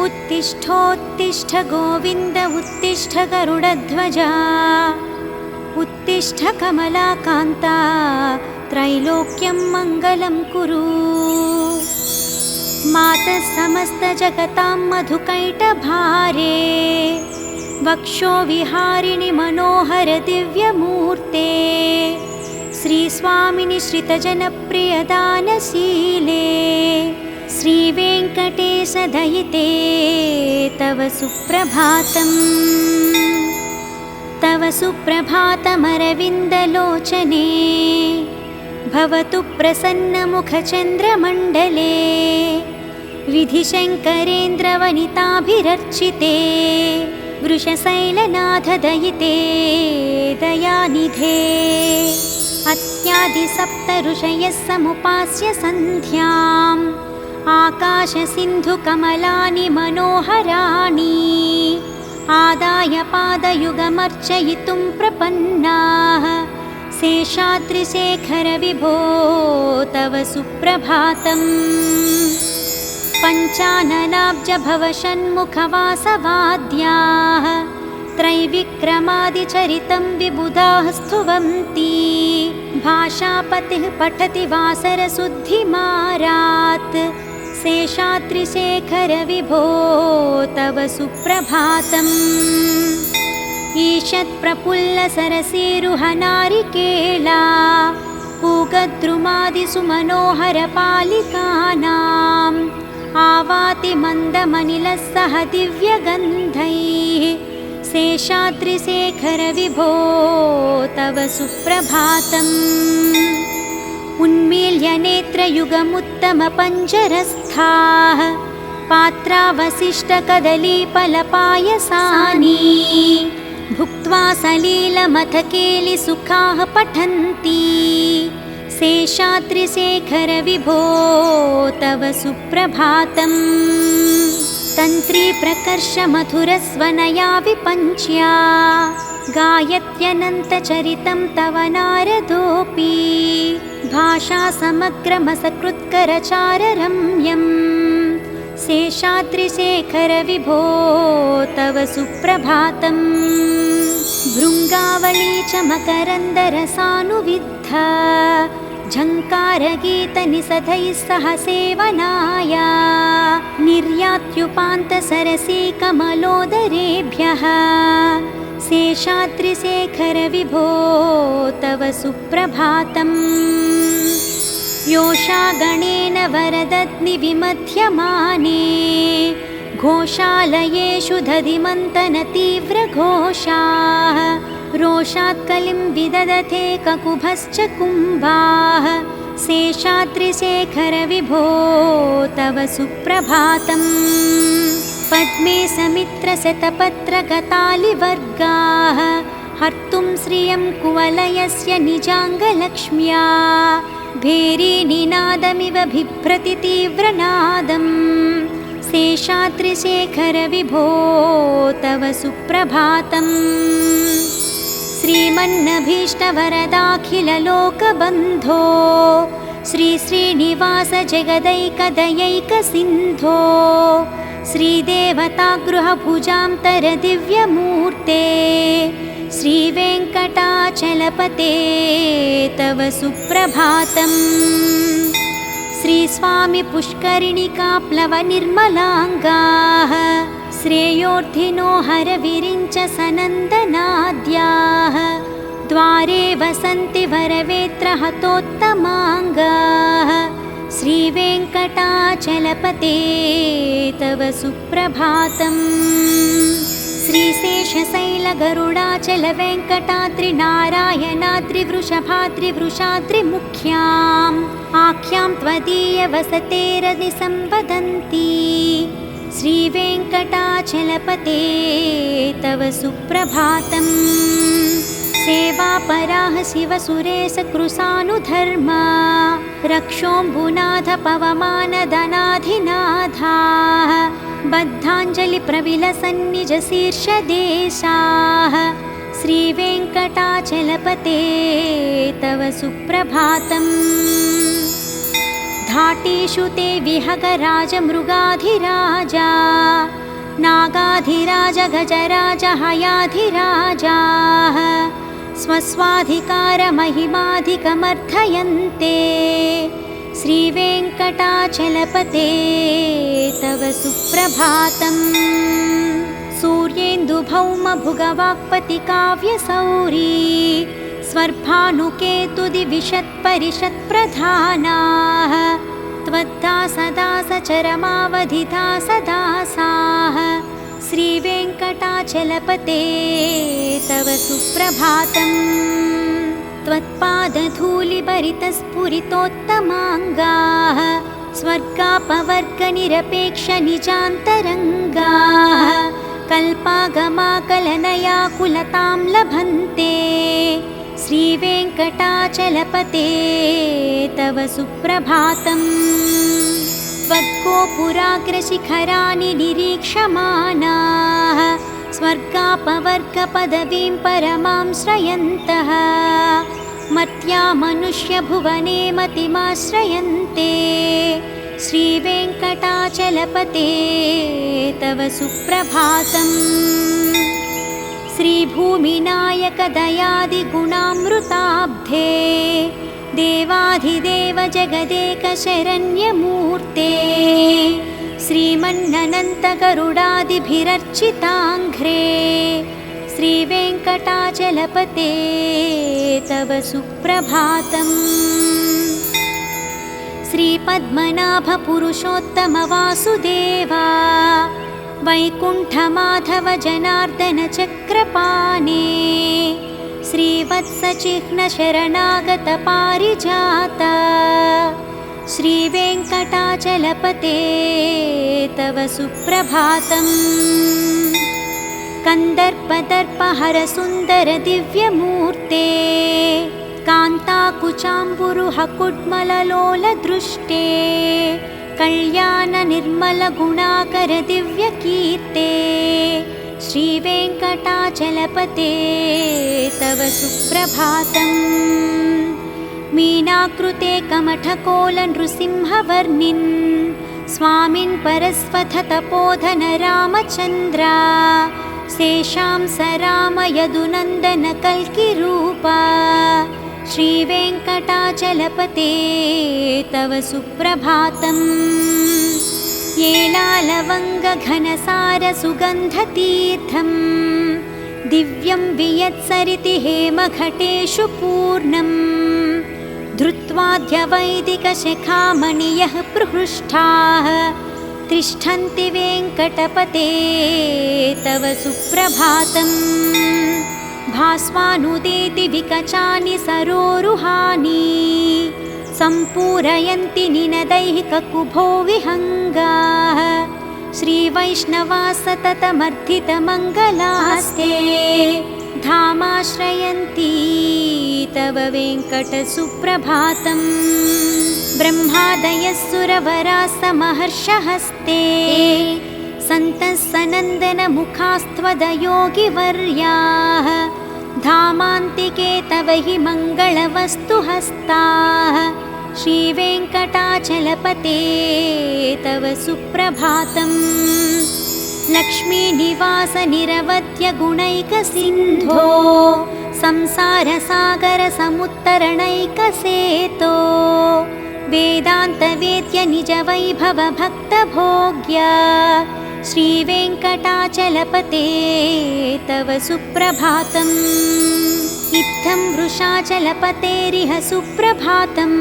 उत्तिष्ठोत्तिष्ठ गोविन्द उत्तिष्ठ गरुडध्वजा। उत्तिष्ठ कमलाकान्ता त्रैलोक्यं मङ्गलं कुरु। मातः समस्तजगतां मधुकैटभारे। वक्षो विहारिणि मनोहर दिव्यमूर्ते। श्रीस्वामिनि श्रितजनप्रियदानशीले। श्रीवेङ्कटेश दयिते तव सुप्रभातम्। तव सुप्रभातमरविन्दलोचने। भवतु प्रसन्नमुखचन्द्रमण्डले। विधिशङ्करेन्द्रवनिताभिरर्चिते। वृषशैलनाथ दयिते दयानिधे। अत्यादिसप्त ऋषयः समुपास्य सन्ध्याम्। आकाशसिन्धुकमलानि मनोहराणि। आदाय पादयुगमर्चयितुं प्रपन्नाः। शेषाद्रिशेखर विभो तव सुप्रभातम्। पञ्चाननाब्ज भवषण्मुखवासवाद्याः। त्रैविक्रमादिचरितं विबुधाः स्तुवन्ति। भाषापतिः पठति वासरशुद्धिमारात्। शेषाद्रिशेखर विभो तव सुप्रभातम्। ईषत्प्रफुल्लसरसीरुहनारिकेला। पूगद्रुमादिषु मनोहरपालिकानाम्। आवाति मन्दमनिलः सह दिव्यगन्धैः। शेषाद्रिशेखर विभो तव सुप्रभातम्। उन्मील्य नेत्रयुगमुत्तमपञ्जरस्थाः। पात्रावशिष्टकदलीफलपायसानि। भुक्त्वा सलीलमथकेलिसुखाः पठन्ति। शेषाद्रिशेखर विभो तव सुप्रभातम्। तन्त्री प्रकर्ष मधुरस्वनया विपञ्च्या। गायत्यनन्तचरितं तव नारदोऽपि। भाषा समग्रमसकृत्करचाररम्यम्। शेषाद्रिशेखर विभो तव सुप्रभातम्। भृङ्गावली च मकरन्दरसानुविद्धा। झङ्कारगीतनिषधैः सह सेवनाय। निर्यात्युपान्तसरसीकमलोदरेभ्यः। शेषाद्रिशेखर विभो तव सुप्रभातम्। योषा गणेन वरदग्निविमध्यमाने। घोषालयेषु दधिमन्तनतीव्रघोषाः। रोषात् कलिं विदधते ककुभश्च कुम्भाः। शेषाद्रिशेखर विभो तव सुप्रभातम्। पद्मे समित्रशतपत्रगतालिवर्गाः। हर्तुं श्रियं कुवलयस्य निजाङ्गलक्ष्म्या। भेरीनिनादमिव बिभ्रति तीव्रनादम्। शेषाद्रिशेखर विभो तव सुप्रभातम्। श्रीमन्नभीष्टवरदाखिललोकबन्धो। श्रीश्रीनिवास जगदैकदयैकसिन्धो। श्रीदेवतागृहभुजान्तरदिव्यमूर्ते। श्रीवेङ्कटाचलपते तव सुप्रभातम्। श्रीस्वामि पुष्करिणिकाप्लवनिर्मलाङ्गाः। श्रेयोर्धिनो हरविरिञ्च सनन्दनाद्याः। द्वारे वसन्ति वरवेत्रहतोत्तमाङ्गाः। श्रीवेङ्कटाचलपते तव सुप्रभातम्। श्रीशेषशैलगरुडाचलवेङ्कटाद्रिनारायणाद्रिवृषभाद्रिवृषाद्रिमुख्याम्। आख्यां त्वदीयवसतेरनिसंवदन्ति। श्रीवेङ्कटाचलपते तव सुप्रभातम्। सेवापराः शिवसुरेशकृशानुधर्मा। रक्षोऽम्बुनाथ पवमानदनाधिनाथाः। बद्धाञ्जलिप्रविलसन्निजशीर्षदेशाः। श्रीवेङ्कटाचलपते तव सुप्रभातम्। घाटेषु ते विहगराजमृगाधिराजा नागाधिराज गजराज हयाधिराजाः स्वस्वाधिकारमहिमाधिकमर्थयन्ते। श्रीवेङ्कटाचलपते तव सुप्रभातम्। सूर्येन्दुभौमभुगवाक्पतिकाव्यसौरी स्वर्भानुकेतुदिविशत्परिषत्प्रधानाः त्वद्दासदासचरमावधिदासदासाः श्रीवेङ्कटाचलपते तव सुप्रभातम्। त्वत्पादधूलिभरितस्फुरितोत्तमाङ्गाः स्वर्गापवर्गनिरपेक्षनिजान्तरङ्गाः कल्पागमाकलनयाकुलतां लभन्ते। श्रीवेङ्कटाचलपते तव सुप्रभातम्। त्वद्गोपुराग्रशिखराणि निरीक्षमाणाः स्वर्गापवर्गपदवीं परमां श्रयन्तः मर्त्या मनुष्यभुवने मतिमाश्रयन्ते। श्रीवेङ्कटाचलपते तव सुप्रभातम्। श्रीभूमिनायकदयादिगुणामृताब्धे देवाधिदेव जगदेकशरण्यमूर्ते श्रीमन्ननन्तगरुडादिभिरर्चिताङ्घ्रे श्रीवेङ्कटाचलपते तव सुप्रभातम्। श्रीपद्मनाभपुरुषोत्तमवासुदेवा वैकुण्ठमाधव जनार्दन चक्रपाणे श्रीवत्सचिह्नशरणागतपारिजात श्रीवेङ्कटाचलपते तव सुप्रभातम्। कन्दर्पदर्पहरसुन्दरदिव्यमूर्ते कान्ताकुचाम्बुरुहकुड्मललोलदृष्टे कल्याणनिर्मलगुणाकरदिव्यकीर्ते श्रीवेङ्कटाचलपते तव सुप्रभातम्। मीनाकृते कमठकोलनृसिंहवर्णिन् स्वामिन् परस्वथतपोधन रामचन्द्रा शेषां स रामयदुनन्दन कल्किरूपा श्रीवेङ्कटाचलपते तव सुप्रभातम्। येलालवङ्गघनसारसुगन्धतीर्थम् दिव्यं वियत्सरिति हेमघटेषु पूर्णम् धृत्वाद्यवैदिकशिखामणियः प्रहृष्टाः तिष्ठन्ति वेङ्कटपते तव सुप्रभातम्। भास्वानुदेति विकचानि सरोरुहानि सम्पूरयन्ति निनदैहिककुभो विहङ्गाः श्रीवैष्णवा सततमर्थितमङ्गलास्ते धामाश्रयन्ति तव वेङ्कटसुप्रभातम्। ब्रह्मादयः सुरवराः समहर्षहस्ते सन्तः सनन्दनमुखास्त्वदयोगिवर्याः धामान्तिके तव हि मङ्गलवस्तुहस्ताः श्रीवेङ्कटाचलपते तव सुप्रभातम्। लक्ष्मीनिवासनिरवध्यगुणैकसिन्धो संसारसागरसमुत्तरणैकसेतो वेदान्तवेद्यनिजवैभवभक्तभोग्य श्रीवेङ्कटाचलपते तव सुप्रभातम्। इत्थं वृषाचलपतेरिह सुप्रभातम्।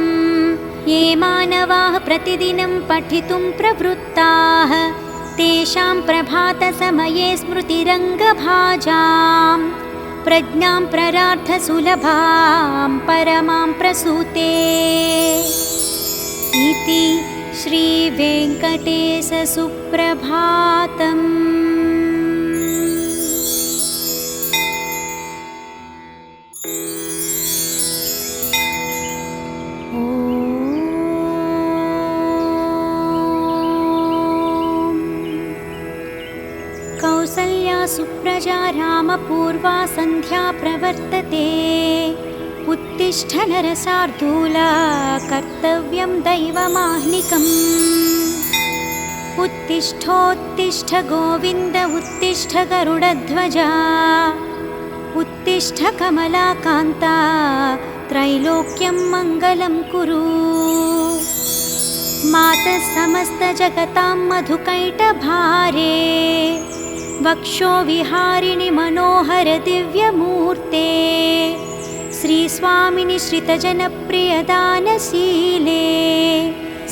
ये मानवाः प्रतिदिनं पठितुं प्रवृत्ताः तेषां प्रभातसमये स्मृतिरङ्गभाजां प्रज्ञां प्ररार्थसुलभां परमां प्रसूते। इति श्रीवेङ्कटेशसुप्रभातम्। सुप्रजा रामपूर्वा सन्ध्या प्रवर्तते। उत्तिष्ठ नरशार्दूला कर्तव्यं दैवमाह्निकम्। उत्तिष्ठोत्तिष्ठ गोविन्द उत्तिष्ठ गरुडध्वजा। उत्तिष्ठ कमलाकान्ता त्रैलोक्यं मङ्गलं कुरु। मातः समस्तजगतां मधुकैटभारे। वक्षो विहारिणि मनोहर दिव्यमूर्ते। श्रीस्वामिनि श्रितजनप्रियदानशीले।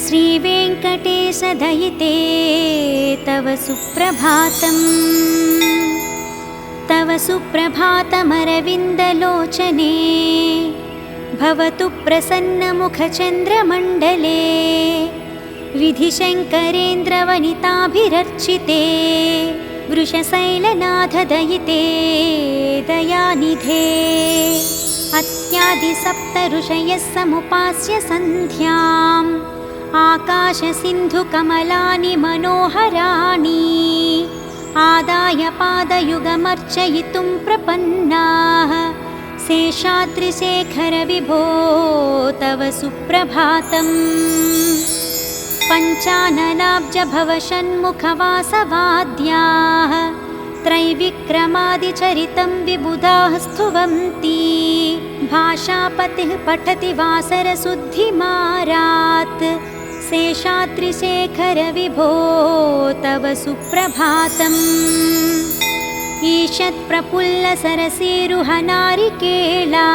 श्रीवेङ्कटेश दयिते तव सुप्रभातम्। तव सुप्रभातमरविन्दलोचने। भवतु प्रसन्नमुखचन्द्रमण्डले। विधिशङ्करेन्द्रवनिताभिरर्चिते। वृषशैलनाथ दयिते दयानिधे। अत्यादिसप्त ऋषयः समुपास्य सन्ध्याम्। आकाशसिन्धुकमलानि मनोहराणि। आदाय पादयुगमर्चयितुं प्रपन्नाः। शेषाद्रिशेखर विभो तव सुप्रभातम्। पञ्चाननाब्ज भवषण्मुखवासवाद्याः। त्रैविक्रमादिचरितं विबुधाः स्तुवन्ति। भाषापतिः पठति वासरशुद्धिमारात्। शेषाद्रिशेखर विभो तव सुप्रभातम्। ईषत्प्रफुल्लसरसीरुहनारिकेला।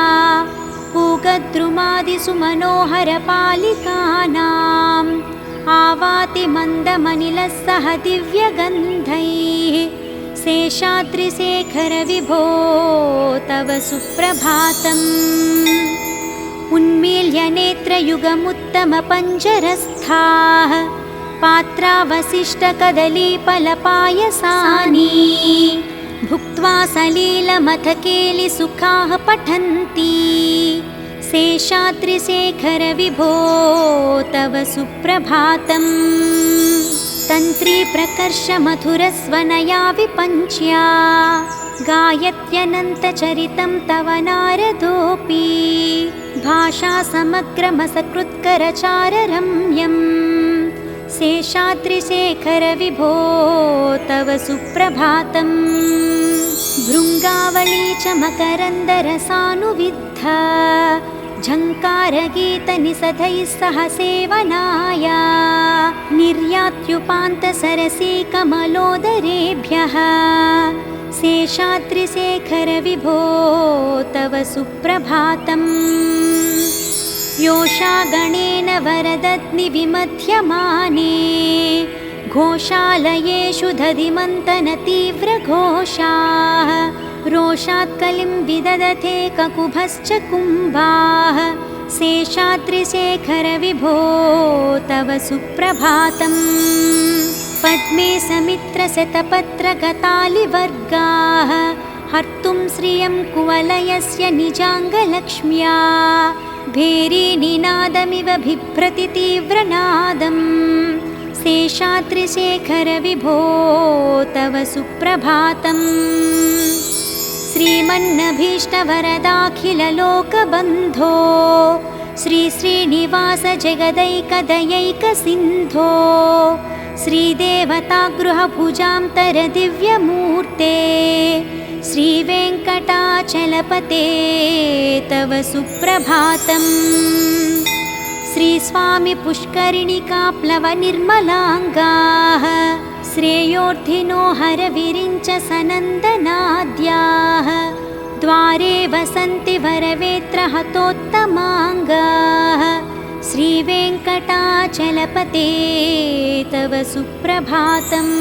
पूगद्रुमादिषु मनोहरपालिकानाम्। आवाति मन्दमनिलः सह दिव्यगन्धैः। शेषाद्रिशेखर विभो तव सुप्रभातम्। उन्मील्य नेत्रयुगमुत्तमपञ्जरस्थाः। पात्रावशिष्टकदलीफलपायसानि। भुक्त्वा सलीलमथकेलिसुखाः पठन्ति। शेषाद्रिशेखर विभो तव सुप्रभातम्। तन्त्री प्रकर्ष मधुरस्वनया विपञ्च्या। गायत्यनन्तचरितं तव नारदोऽपि। भाषा समग्रमसकृत्करचाररम्यम्। शेषाद्रिशेखर विभो तव सुप्रभातम्। भृङ्गावली च मकरन्दरसानुविद्धा। झङ्कारगीतनिषधैः सह सेवनाय। निर्यात्युपान्तसरसीकमलोदरेभ्यः। शेषाद्रिशेखर विभो तव सुप्रभातम्। योषागणेन वरदग्निविमध्यमाने। घोषालयेषु दधिमन्तनतीव्रघोषाः। रोषात् कलिं विदधते ककुभश्च कुम्भाः। शेषाद्रिशेखर विभो तव सुप्रभातम्। पद्मे समित्रशतपत्रगतालिवर्गाः। हर्तुं श्रियं कुवलयस्य निजाङ्गलक्ष्म्या। भेरीनिनादमिव बिभ्रति तीव्रनादम्। शेषाद्रिशेखर विभो तव सुप्रभातम्। श्रीमन्नभीष्टवरदाखिललोकबन्धो। श्रीश्रीनिवास जगदैकदयैकसिन्धो। श्रीदेवतागृहभुजान्तरदिव्यमूर्ते। श्रीवेङ्कटाचलपते तव सुप्रभातम्। श्रीस्वामि पुष्करिणिकाप्लवनिर्मलाङ्गाः। श्रेयोर्धिनो हरविरिञ्च सनन्दनाद्याः। द्वारे वसन्ति वरवेत्रहतोत्तमाङ्गाः। श्रीवेङ्कटाचलपते तव सुप्रभातम्।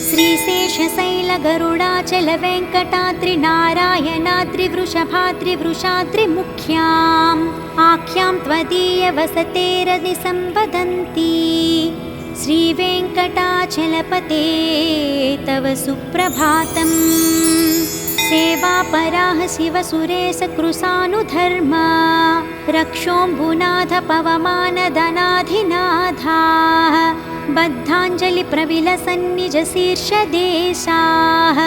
श्रीशेषशैलगरुडाचलवेङ्कटाद्रिनारायणाद्रिवृषभाद्रिवृषाद्रिमुख्याम्। आख्यां त्वदीयवसतेरनिसंवदन्ति। श्रीवेङ्कटाचलपते तव सुप्रभातम्। सेवापराः शिवसुरेशकृशानुधर्मा रक्षोऽम्बुनाथ पवमानदनाधिनाथाः बद्धाञ्जलिप्रविलसन्निजशीर्षदेशाः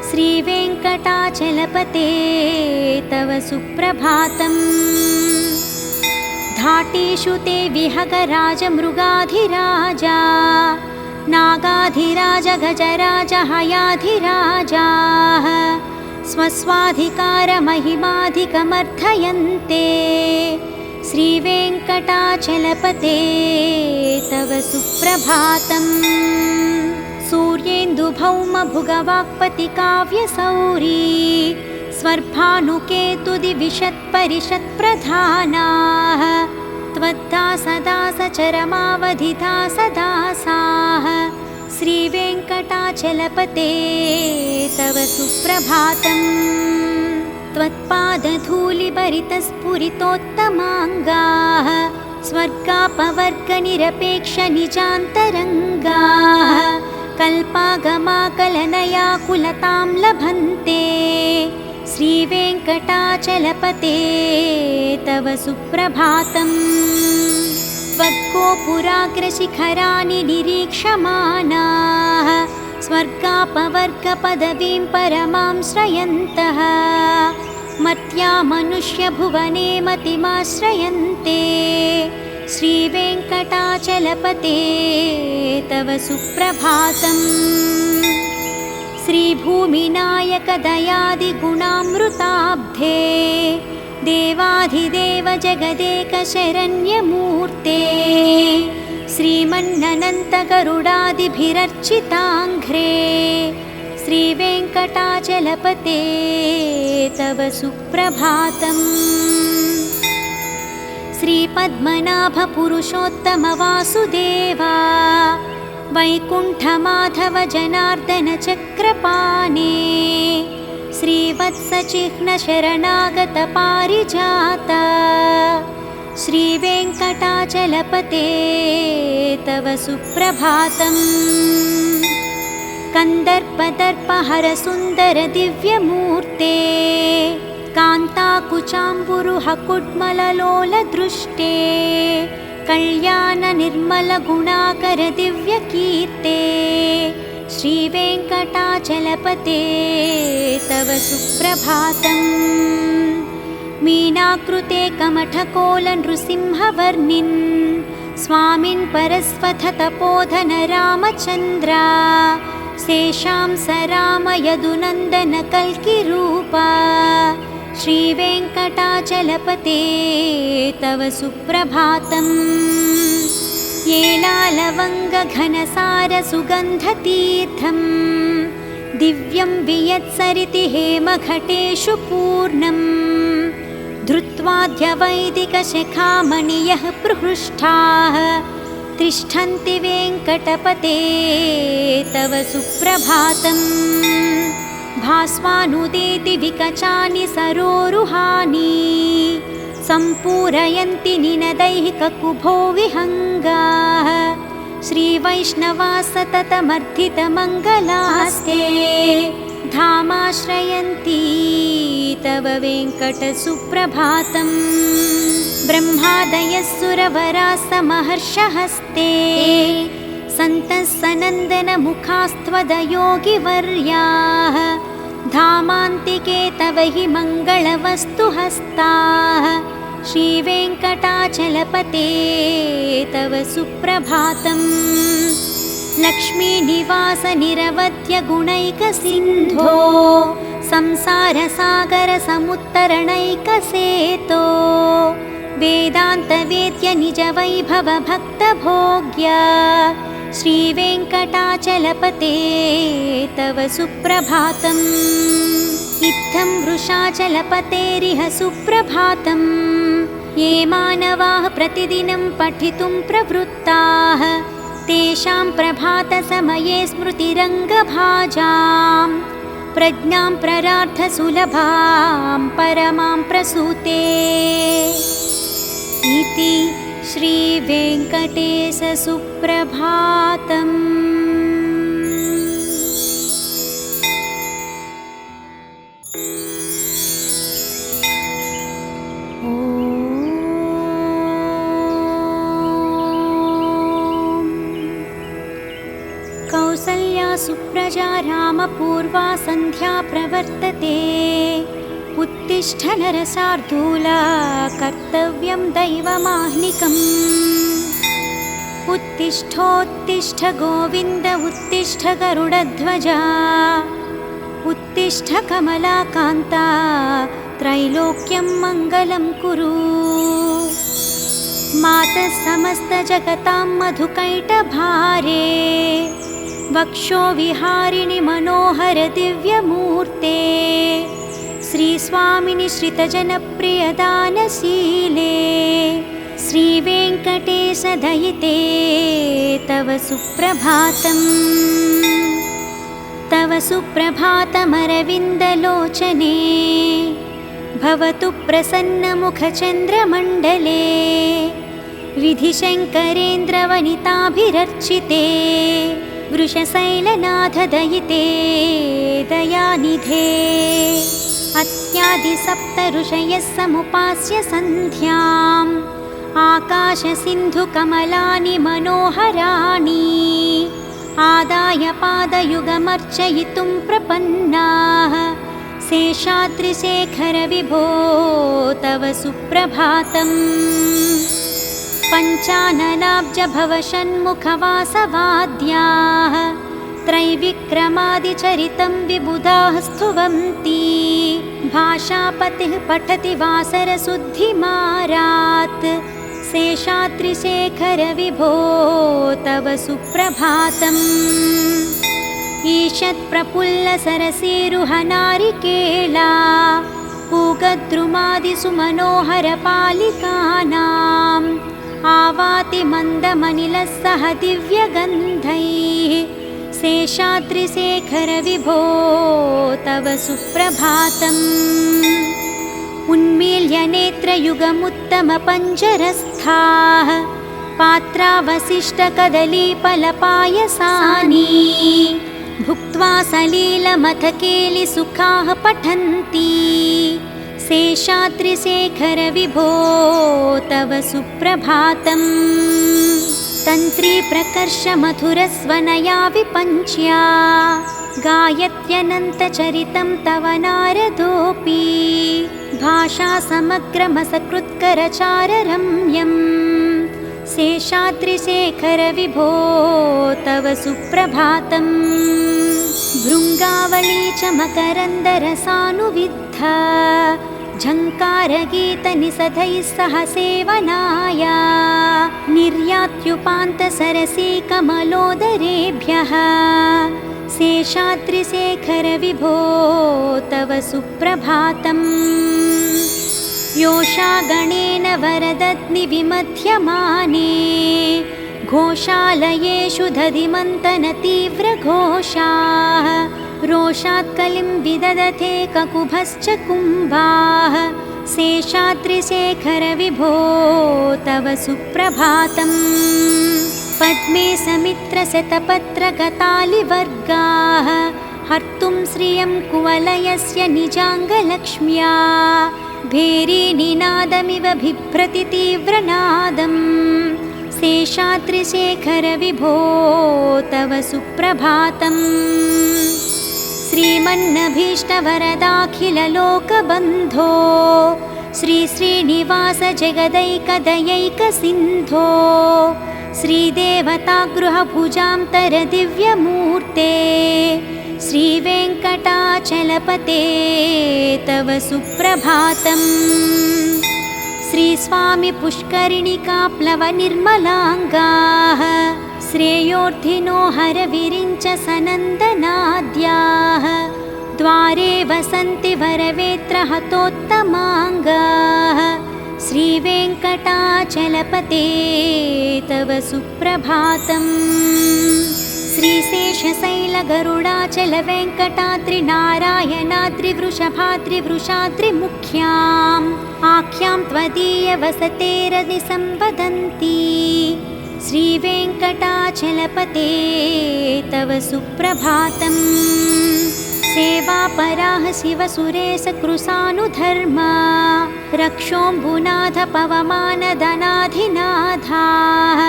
श्रीवेङ्कटाचलपते तव सुप्रभातम्। घाटेषु ते विहगराजमृगाधिराजा नागाधिराज गजराज हयाधिराजाः स्वस्वाधिकारमहिमाधिकमर्थयन्ते श्रीवेङ्कटाचलपते तव सुप्रभातम्। सूर्येन्दुभौमभुगवाक्पतिकाव्यसौरी स्वर्भानुकेतुदिविशत्परिषत्प्रधानाः त्वद्दासदासचरमावधिदासदासाः श्रीवेङ्कटाचलपते तव सुप्रभातम्। त्वत्पादधूलिभरितस्फुरितोत्तमाङ्गाः स्वर्गापवर्गनिरपेक्षनिजान्तरङ्गाः कल्पागमाकलनयाकुलतां लभन्ते श्रीवेङ्कटाचलपते तव सुप्रभातम्। त्वद्गोपुराग्रशिखराणि निरीक्षमाणाः स्वर्गापवर्गपदवीं परमां श्रयन्तः मर्त्या मनुष्यभुवने मतिमाश्रयन्ते श्रीवेङ्कटाचलपते तव सुप्रभातम्। श्रीभूमिनायकदयादिगुणामृताब्धे देवाधिदेव जगदेकशरण्यमूर्ते श्रीमन्ननन्तगरुडादिभिरर्चिताङ्घ्रे श्रीवेङ्कटाचलपते तव सुप्रभातम्। श्रीपद्मनाभपुरुषोत्तमवासुदेवा वैकुण्ठमाधव जनार्दन चक्रपाणे श्रीवत्सचिह्नशरणागत पारिजात श्रीवेङ्कटाचलपते तव सुप्रभातम्। कन्दर्पदर्पहरसुन्दर दिव्यमूर्ते कान्ताकुचाम्बुरुहकुड्मललोलदृष्टे कल्याणनिर्मलगुणाकर दिव्यकीर्ते श्रीवेङ्कटाचलपते तव सुप्रभातम्। मीनाकृते कमठकोलनृसिंहवर्णिन् स्वामिन् परस्वथतपोधन रामचन्द्रा शेषां स राम यदुनन्दन कल्किरूपा श्रीवेङ्कटाचलपते तव सुप्रभातम्। येलालवङ्गघनसारसुगन्धतीर्थम् दिव्यं वियत्सरिति हेमघटेषु पूर्णम् धृत्वाद्यवैदिकशिखामणियः प्रहृष्टाः तिष्ठन्ति वेङ्कटपते तव सुप्रभातम्। भास्वानुदेति विकचानि सरोरुहानि सम्पूरयन्ति निनदैहिककुभो विहङ्गाः श्रीवैष्णवा सततमर्थितमङ्गलास्ते धामाश्रयन्ति तव वेङ्कटसुप्रभातम्। ब्रह्मादयः सुरवराः समहर्षहस्ते सन्तः सनन्दनमुखास्त्वदयोगिवर्याः धामान्तिके तव हि मङ्गलवस्तुहस्ताः श्रीवेङ्कटाचलपते तव सुप्रभातम्। लक्ष्मीनिवासनिरवध्यगुणैकसिन्धो संसारसागरसमुत्तरणैकसेतो वेदान्तवेद्य निजवैभवभक्तभोग्य श्रीवेङ्कटाचलपते तव सुप्रभातम्। इत्थं वृषाचलपतेरिह सुप्रभातम्। ये मानवाः प्रतिदिनं पठितुं प्रवृत्ताः तेषां प्रभातसमये स्मृतिरङ्गभाजां प्रज्ञां प्ररार्थसुलभां परमां प्रसूते इति श्रीवेङ्कटेशसुप्रभातम्। मम सन्ध्या प्रवर्तते। उत्तिष्ठ नरसार्दूला कर्तव्यं दैवमाह्निकम्। उत्तिष्ठोत्तिष्ठ गोविन्द उत्तिष्ठ गरुडध्वजा। उत्तिष्ठ कमलाकान्ता त्रैलोक्यं मङ्गलं कुरु। मातः समस्तजगतां मधुकैटभारे। वक्षो विहारिणि मनोहर दिव्यमूर्ते। श्रीस्वामिनि श्रितजनप्रियदानशीले। श्रीवेङ्कटेश दयिते तव सुप्रभातम्। तव सुप्रभातमरविन्दलोचने। भवतु प्रसन्नमुखचन्द्रमण्डले। विधिशङ्करेन्द्रवनिताभिरर्चिते। वृषशैलनाथ दयिते दयानिधे। अत्यादिसप्त ऋषयः समुपास्य सन्ध्याम्। आकाशसिन्धुकमलानि मनोहराणि। आदाय पादयुगमर्चयितुं प्रपन्नाः। शेषाद्रिशेखर विभो तव सुप्रभातम्। पञ्चाननाब्ज भवषण्मुखवासवाद्याः। त्रैविक्रमादिचरितं विबुधाः स्तुवन्ति। भाषापतिः पठति वासरशुद्धिमारात्। शेषाद्रिशेखर विभो तव सुप्रभातम्। ईषत्प्रफुल्लसरसीरुहनारिकेला। पूगद्रुमादिषु मनोहरपालिकानाम्। आवाति मन्दमनिलः सह दिव्यगन्धैः। शेषाद्रिशेखर विभो तव सुप्रभातम्। उन्मील्य नेत्रयुगमुत्तमपञ्जरस्थाः। पात्रावशिष्टकदलीफलपायसानि। भुक्त्वा सलीलमथकेलिसुखाः पठन्ति। शेषाद्रिशेखर विभो तव सुप्रभातम्। तन्त्री प्रकर्ष मधुरस्वनया विपञ्च्या। गायत्यनन्तचरितं तव नारदोऽपि। भाषा समग्रमसकृत्करचाररम्यम्। शेषाद्रिशेखर विभो तव सुप्रभातम्। भृङ्गावली च मकरन्दरसानुविद्धा। झङ्कारगीतनिषधैः सह सेवनाय। निर्यात्युपान्तसरसीकमलोदरेभ्यः। शेषाद्रिशेखर विभो तव सुप्रभातम्। योषा गणेन वरदग्निविमध्यमाने। घोषालयेषु दधिमन्तनतीव्रघोषाः। रोषात् कलिं विदधते ककुभश्च कुम्भाः। शेषाद्रिशेखर विभो तव सुप्रभातम्। पद्मे समित्रशतपत्रगतालिवर्गाः। हर्तुं श्रियं कुवलयस्य निजाङ्गलक्ष्म्या। भेरीनिनादमिव बिभ्रति तीव्रनादम्। शेषाद्रिशेखर विभो तव सुप्रभातम्। श्रीमन्नभीष्टवरदाखिललोकबन्धो। श्रीश्रीनिवास जगदैकदयैकसिन्धो। श्रीदेवतागृहभुजान्तर दिव्यमूर्ते। श्रीवेङ्कटाचलपते तव सुप्रभातम्। श्रीस्वामि पुष्करिणिकाप्लवनिर्मलाङ्गाः। श्रेयोर्धिनो हरविरिञ्च सनन्दनाद्याः। द्वारे वसन्ति वरवेत्रहतोत्तमाङ्गाः। श्रीवेङ्कटाचलपते तव सुप्रभातम्। श्रीशेषशैलगरुडाचलवेङ्कटाद्रिनारायणाद्रिवृषभाद्रिवृषाद्रिमुख्याम्। आख्यां त्वदीयवसतेरनिसंवदन्ति। श्रीवेङ्कटाचलपते तव सुप्रभातम्। सेवापराः शिवसुरेशकृशानुधर्मा। रक्षोऽम्बुनाथ पवमानदनाधिनाथाः।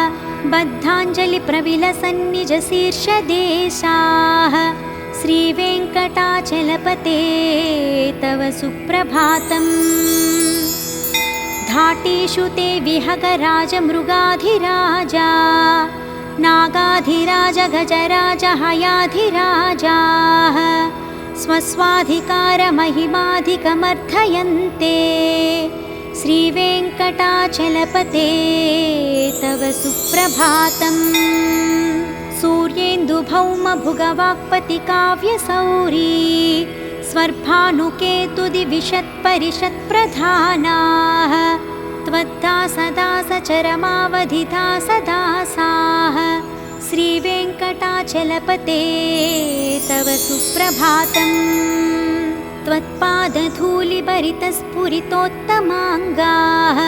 बद्धाञ्जलिप्रविलसन्निजशीर्षदेशाः। श्रीवेङ्कटाचलपते तव सुप्रभातम्। घाटेषु ते विहगराजमृगाधिराजा नागाधिराज गजराज हयाधिराजाः स्वस्वाधिकारमहिमाधिकमर्थयन्ते। श्रीवेङ्कटाचलपते तव सुप्रभातम्। सूर्येन्दुभौमभुगवाक्पतिकाव्यसौरी स्वर्भानुकेतुदिविशत्परिषत्प्रधानाः त्वद्दासदासचरमावधिदासदासाः श्रीवेङ्कटाचलपते तव सुप्रभातम्। त्वत्पादधूलिभरितस्फुरितोत्तमाङ्गाः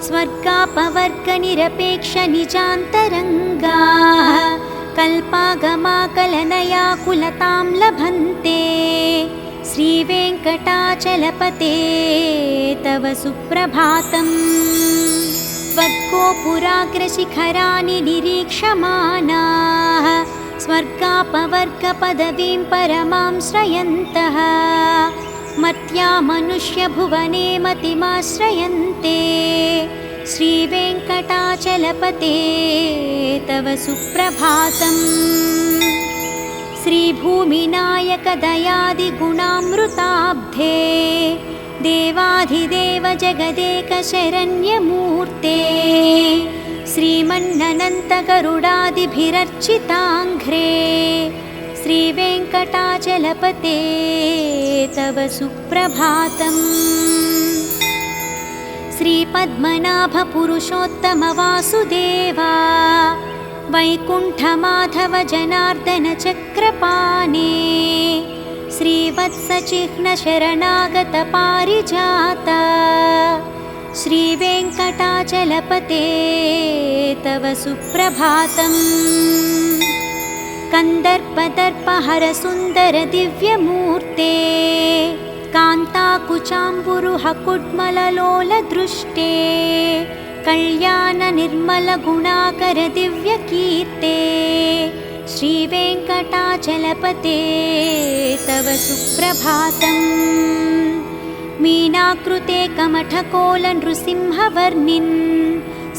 स्वर्गापवर्गनिरपेक्षनिजान्तरङ्गाः कल्पागमाकलनयाकुलतां लभन्ते। श्रीवेङ्कटाचलपते तव सुप्रभातम्। त्वद्गोपुराग्रशिखराणि निरीक्षमाणाः स्वर्गापवर्गपदवीं परमां श्रयन्तः मर्त्या मनुष्यभुवने मतिमाश्रयन्ते। श्रीवेङ्कटाचलपते तव सुप्रभातम्। श्रीभूमिनायकदयादिगुणामृताब्धे देवाधिदेव जगदेकशरण्यमूर्ते श्रीमन्ननन्तगरुडादिभिरर्चिताङ्घ्रे श्रीवेङ्कटाचलपते तव सुप्रभातम्। श्रीपद्मनाभपुरुषोत्तमवासुदेवा वैकुण्ठमाधव जनार्दन चक्रपाणे श्रीवत्सचिह्नशरणागतपारिजात श्रीवेङ्कटाचलपते तव सुप्रभातम्। कन्दर्पदर्पहरसुन्दर दिव्यमूर्ते कान्ताकुचाम्बुरुहकुड्मललोलदृष्टे कल्याणनिर्मलगुणाकर दिव्यकीर्ते श्रीवेङ्कटाचलपते तव सुप्रभातम्। मीनाकृते कमठकोलनृसिंहवर्णिन्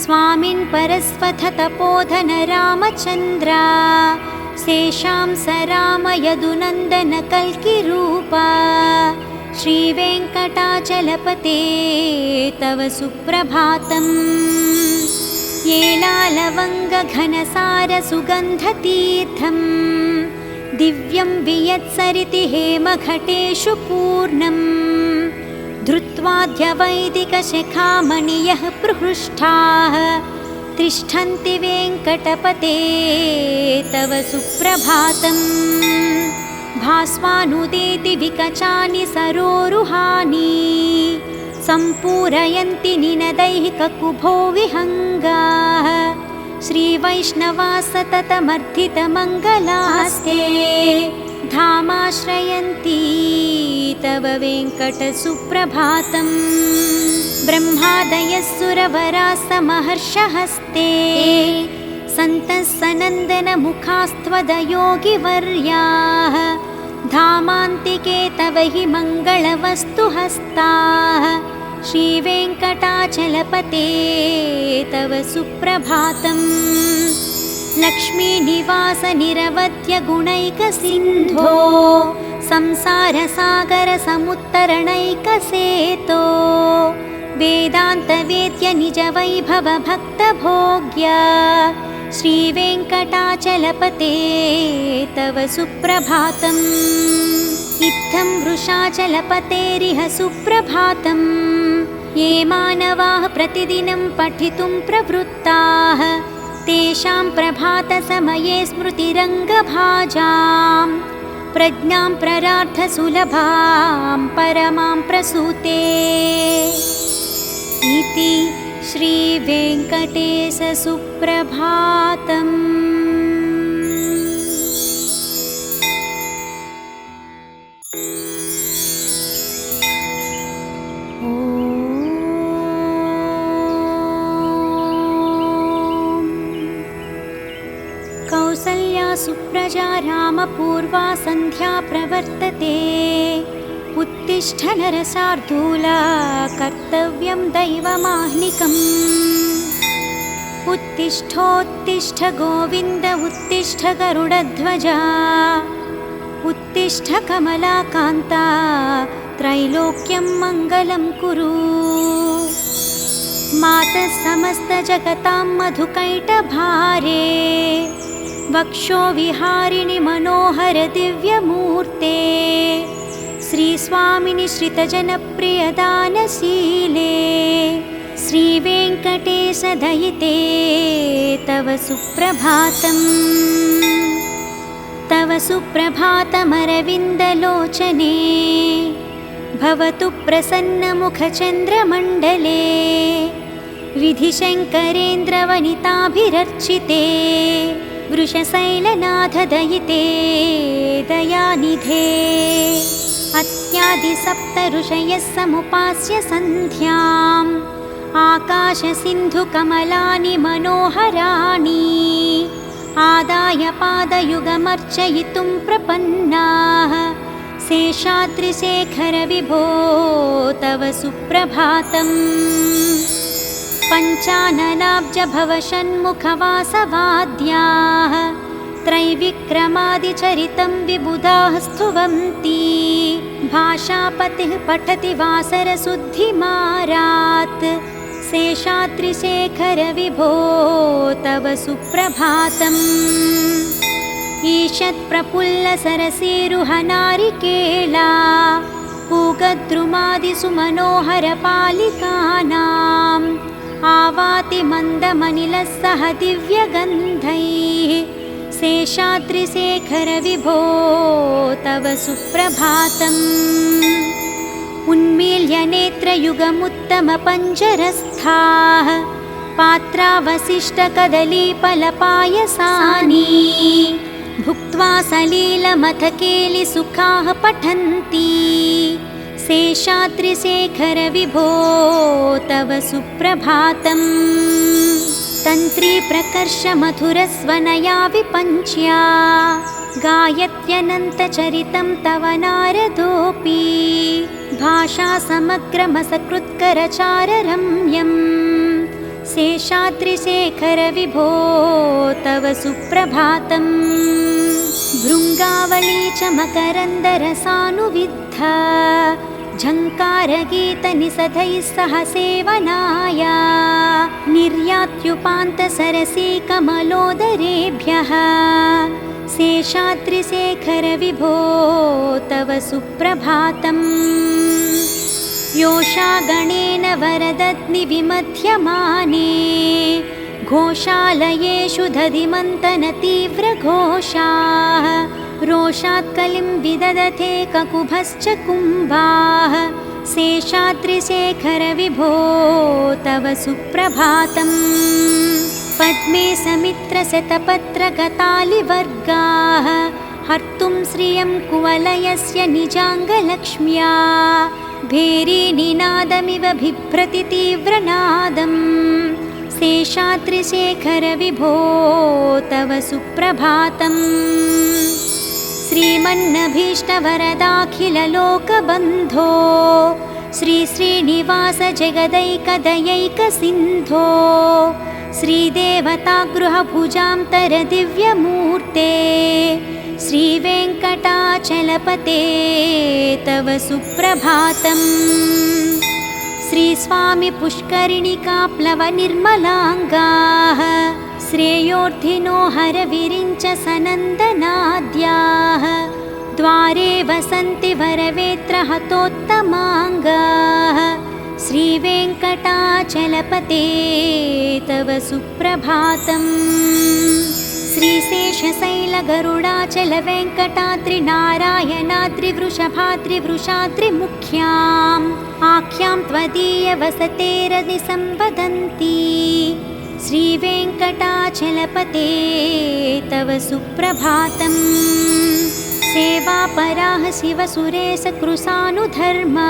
स्वामिन् परस्वथतपोधन रामचन्द्रा शेषां स राम यदुनन्दन कल्किरूपा श्रीवेङ्कटाचलपते तव सुप्रभातम्। येलालवङ्गघनसारसुगन्धतीर्थम् दिव्यं वियत्सरिति हेमघटेषु पूर्णम् धृत्वाद्यवैदिकशिखामणियः प्रहृष्टाः तिष्ठन्ति वेङ्कटपते तव सुप्रभातम्। भास्वानुदेति विकचानि सरोरुहानि सम्पूरयन्ति निनदैहिककुभो विहङ्गाः श्रीवैष्णवा सततमर्थितमङ्गलास्ते धामाश्रयन्ति तव वेङ्कटसुप्रभातम्। ब्रह्मादयः सुरवराः समहर्षहस्ते सन्तः सनन्दनमुखास्त्वदयोगिवर्याः धामान्तिके तव हि मङ्गलवस्तुहस्ताः श्रीवेङ्कटाचलपते तव सुप्रभातम्। लक्ष्मीनिवासनिरवध्यगुणैकसिन्धो संसारसागरसमुत्तरणैकसेतो वेदान्तवेद्य निजवैभवभक्तभोग्य श्रीवेङ्कटाचलपते तव सुप्रभातम्। इत्थं वृषाचलपतेरिह सुप्रभातम्। ये मानवाः प्रतिदिनं पठितुं प्रवृत्ताः तेषां प्रभातसमये स्मृतिरङ्गभाजां प्रज्ञां प्ररार्थसुलभां परमां प्रसूते। इति श्रीवेङ्कटेशसुप्रभातम्। कौसल्या सुप्रजा रामपूर्वा सन्ध्या प्रवर्तते। उत्तिष्ठ नरशार्दूला कर्तव्यं दैवमाह्निकम्। उत्तिष्ठोत्तिष्ठ गोविन्द उत्तिष्ठ गरुडध्वजा। उत्तिष्ठ कमलाकान्ता त्रैलोक्यं मङ्गलं कुरु। मातः समस्तजगतां मधुकैटभारे। वक्षो विहारिणि मनोहर दिव्यमूर्ते। श्रीस्वामिनि श्रितजनप्रियदानशीले। श्रीवेङ्कटेश दयिते तव सुप्रभातम्। तव सुप्रभातमरविन्दलोचने। भवतु प्रसन्नमुखचन्द्रमण्डले। विधिशङ्करेन्द्रवनिताभिरर्चिते। वृषशैलनाथ दयिते दयानिधे। अत्यादिसप्त ऋषयः समुपास्य सन्ध्याम्। आकाशसिन्धुकमलानि मनोहराणि। आदाय पादयुगमर्चयितुं प्रपन्नाः। शेषाद्रिशेखर विभो तव सुप्रभातम्। पञ्चाननाब्ज भवषण्मुखवासवाद्याः। त्रैविक्रमादिचरितं विबुधाः स्तुवन्ति। भाषापतिः पठति वासरशुद्धिमारात्। शेषाद्रिशेखर विभो तव सुप्रभातम्। ईषत्प्रफुल्लसरसीरुहनारिकेला। पूगद्रुमादिसुमनोहरपालिकानाम्। आवाति मन्दमनिलः सह दिव्यगन्धैः। शेषाद्रिशेखर विभो तव सुप्रभातम्। उन्मील्य नेत्रयुगमुत्तमपञ्जरस्थाः। पात्रावशिष्टकदलीफलपायसानि। भुक्त्वा सलीलमथकेलिसुखाः पठन्ति। शेषाद्रिशेखर विभो तव सुप्रभातम्। तन्त्री प्रकर्ष मधुरस्वनया विपञ्च्या। गायत्यनन्तचरितं तव नारदोऽपि। भाषा समग्रमसकृत्करचाररम्यम्। शेषाद्रिशेखर विभो तव सुप्रभातम्। भृङ्गावली च मकरन्दरसानुविद्धा। झङ्कारगीतनिषधैः सह सेवनाय। निर्यात्युपान्तसरसीकमलोदरेभ्यः। शेषाद्रिशेखर विभो तव सुप्रभातम्। योषा गणेन वरदग्निविमध्यमाने। घोषालयेषु दधिमन्तनतीव्रघोषाः। रोषात् कलिं विदधते ककुभश्च कुम्भाः। शेषाद्रिशेखर विभो तव सुप्रभातम्। पद्मे समित्रशतपत्रगतालिवर्गाः। हर्तुं श्रियं कुवलयस्य निजाङ्गलक्ष्म्या। भेरीनिनादमिव बिभ्रति तीव्रनादम्। शेषाद्रिशेखर विभो तव सुप्रभातम्। श्रीमन्नभीष्टवरदाखिललोकबन्धो। श्रीश्रीनिवास जगदैकदयैकसिन्धो। श्रीदेवतागृहभुजान्तर दिव्यमूर्ते। श्रीवेङ्कटाचलपते तव सुप्रभातम्। श्रीस्वामि पुष्करिणिकाप्लवनिर्मलाङ्गाः। श्रेयोर्धिनो हरविरिञ्च सनन्दनाद्याः। द्वारे वसन्ति वरवेत्रहतोत्तमाङ्गाः। श्रीवेङ्कटाचलपते तव सुप्रभातम्। श्रीशेषशैलगरुडाचलवेङ्कटाद्रिनारायणाद्रिवृषभाद्रिवृषाद्रिमुख्याम्। आख्यां त्वदीयवसतेरनिसंवदन्ति। श्रीवेङ्कटाचलपते तव सुप्रभातम्। सेवापराः शिवसुरेशकृशानुधर्मा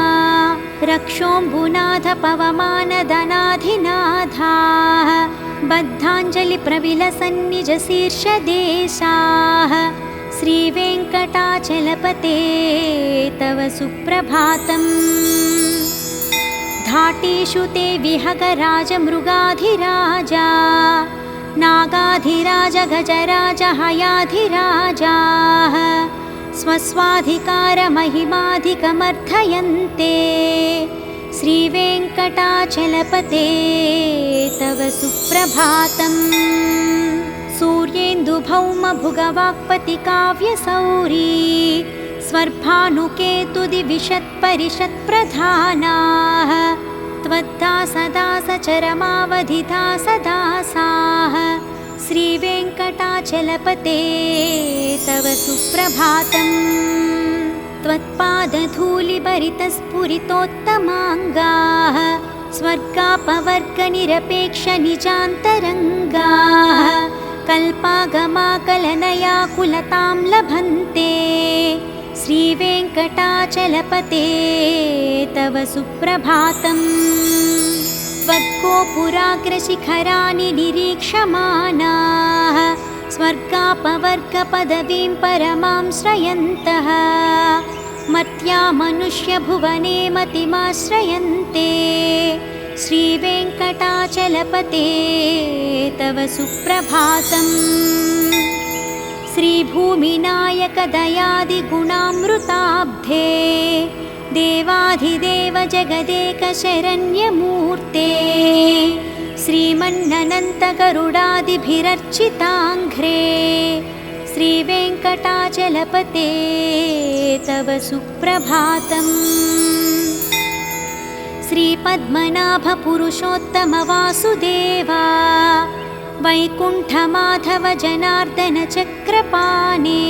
रक्षोऽम्बुनाथ पवमानदनाधिनाथाः बद्धाञ्जलिप्रविलसन्निजशीर्षदेशाः श्रीवेङ्कटाचलपते तव सुप्रभातम्। घाटेषु ते विहगराजमृगाधिराजा नागाधिराज गजराज हयाधिराजाः स्वस्वाधिकारमहिमाधिकमर्थयन्ते श्रीवेङ्कटाचलपते तव सुप्रभातम्। सूर्येन्दुभौमभुगवाक्पतिकाव्यसौरी स्वर्भानुकेतुदिविशत्परिषत्प्रधानाः त्वद्दासदासचरमावधिदासदासाः श्रीवेङ्कटाचलपते तव सुप्रभातम्। त्वत्पादधूलिभरितस्फुरितोत्तमाङ्गाः स्वर्गापवर्गनिरपेक्षनिजान्तरङ्गाः कल्पागमाकलनयाकुलतां लभन्ते श्रीवेङ्कटाचलपते तव सुप्रभातम्। त्वद्गोपुराग्रशिखराणि निरीक्षमाणाः स्वर्गापवर्गपदवीं परमां श्रयन्तः मर्त्या मनुष्यभुवने मतिमाश्रयन्ते श्रीवेङ्कटाचलपते तव सुप्रभातम्। श्रीभूमिनायकदयादिगुणामृताब्धे देवाधिदेव जगदेकशरण्यमूर्ते श्रीमन्ननन्तगरुडादिभिरर्चिताङ्घ्रे श्रीवेङ्कटाचलपते तव सुप्रभातम्। श्रीपद्मनाभपुरुषोत्तमवासुदेवा वैकुण्ठमाधव जनार्दन चक्रपाणे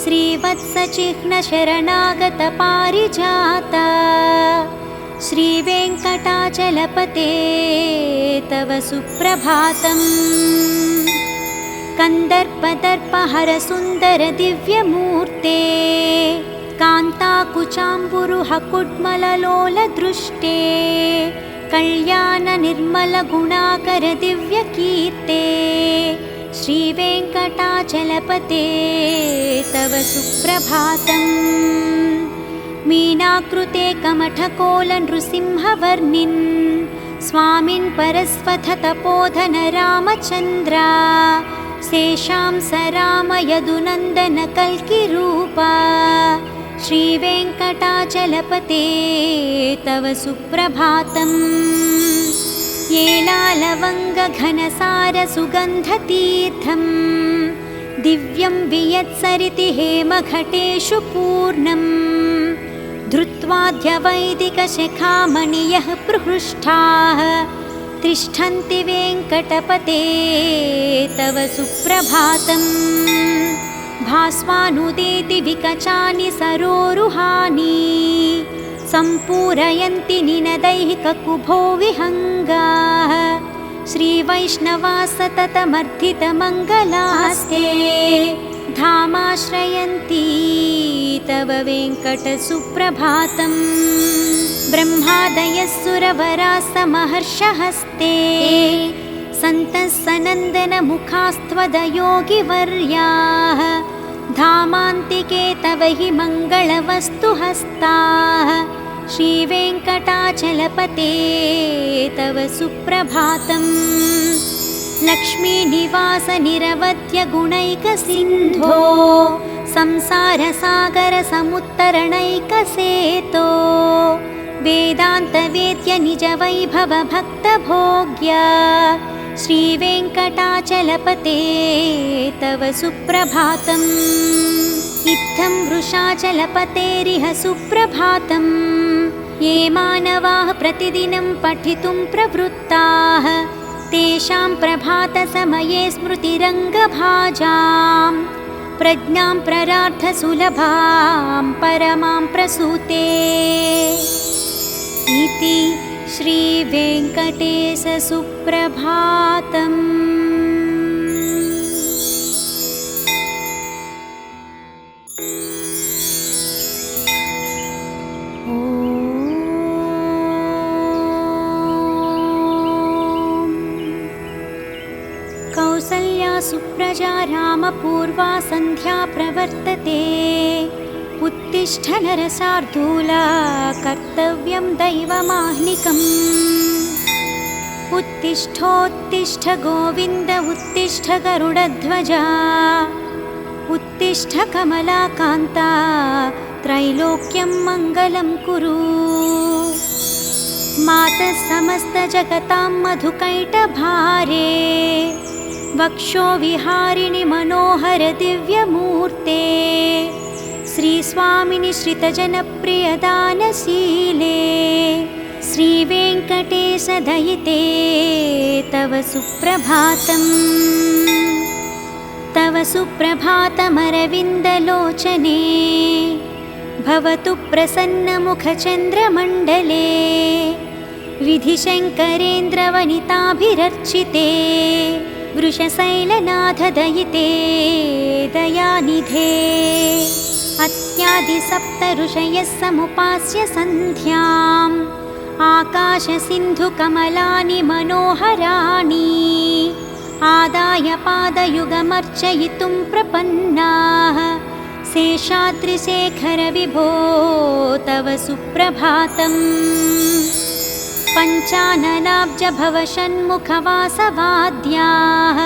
श्रीवत्सचिह्नशरणागत पारिजात श्रीवेङ्कटाचलपते तव सुप्रभातम्। कन्दर्पदर्पहरसुन्दर दिव्यमूर्ते कान्ताकुचाम्बुरुहकुड्मललोलदृष्टे कल्याणनिर्मलगुणाकर दिव्यकीर्ते श्रीवेङ्कटाचलपते तव सुप्रभातम्। मीनाकृते कमठकोलनृसिंहवर्णिन् स्वामिन् परस्वथतपोधन रामचन्द्रा शेषां स राम यदुनन्दन कल्किरूपा श्रीवेङ्कटाचलपते तव सुप्रभातम्। येलालवङ्गघनसारसुगन्धतीर्थम् दिव्यं वियत्सरिति हेमघटेषु पूर्णम् धृत्वाद्यवैदिकशिखामणियः प्रहृष्टाः तिष्ठन्ति वेङ्कटपते तव सुप्रभातम्। भास्वानुदेति विकचानि सरोरुहानि सम्पूरयन्ति निनदैहिककुभो विहङ्गाः श्रीवैष्णवाः सततमर्थितमङ्गलास्ते धामाश्रयन्ति तव वेङ्कटसुप्रभातम्। ब्रह्मादयः सुरवराः समहर्षहस्ते सन्तः सनन्दनमुखास्त्वदयोगिवर्याः धामान्तिके तव हि मङ्गलवस्तुहस्ताः श्रीवेङ्कटाचलपते तव सुप्रभातम्। लक्ष्मीनिवासनिरवध्यगुणैकसिन्धो संसारसागरसमुत्तरणैकसेतो वेदान्तवेद्य निजवैभवभक्तभोग्य श्रीवेङ्कटाचलपते तव सुप्रभातम्। इत्थं वृषाचलपतेरिह सुप्रभातम्। ये मानवाः प्रतिदिनं पठितुं प्रवृत्ताः तेषां प्रभातसमये स्मृतिरङ्गभाजां प्रज्ञां प्ररार्थसुलभां परमां प्रसूते इति श्रीवेङ्कटेशसुप्रभातम्। सुप्रजा रामपूर्वा सन्ध्या प्रवर्तते। उत्तिष्ठ नरसार्दूला कर्तव्यं दैवमाह्निकम्। उत्तिष्ठोत्तिष्ठ गोविन्द उत्तिष्ठ गरुडध्वजा। उत्तिष्ठ कमलाकान्ता त्रैलोक्यं मङ्गलं कुरु। मातः समस्तजगतां मधुकैटभारे। वक्षो विहारिणि मनोहर दिव्यमूर्ते। श्रीस्वामिनि श्रितजनप्रियदानशीले। श्रीवेङ्कटेश दयिते तव सुप्रभातम्। तव सुप्रभातमरविन्दलोचने। भवतु प्रसन्नमुखचन्द्रमण्डले। विधिशङ्करेन्द्रवनिताभिरर्चिते। वृषशैलनाथ दयिते दयानिधे। अत्यादिसप्त ऋषयः समुपास्य सन्ध्याम्। आकाशसिन्धुकमलानि मनोहराणि। आदाय पादयुगमर्चयितुं प्रपन्नाः। शेषाद्रिशेखर विभो तव सुप्रभातम्। पञ्चाननाब्ज भवषण्मुखवासवाद्याः।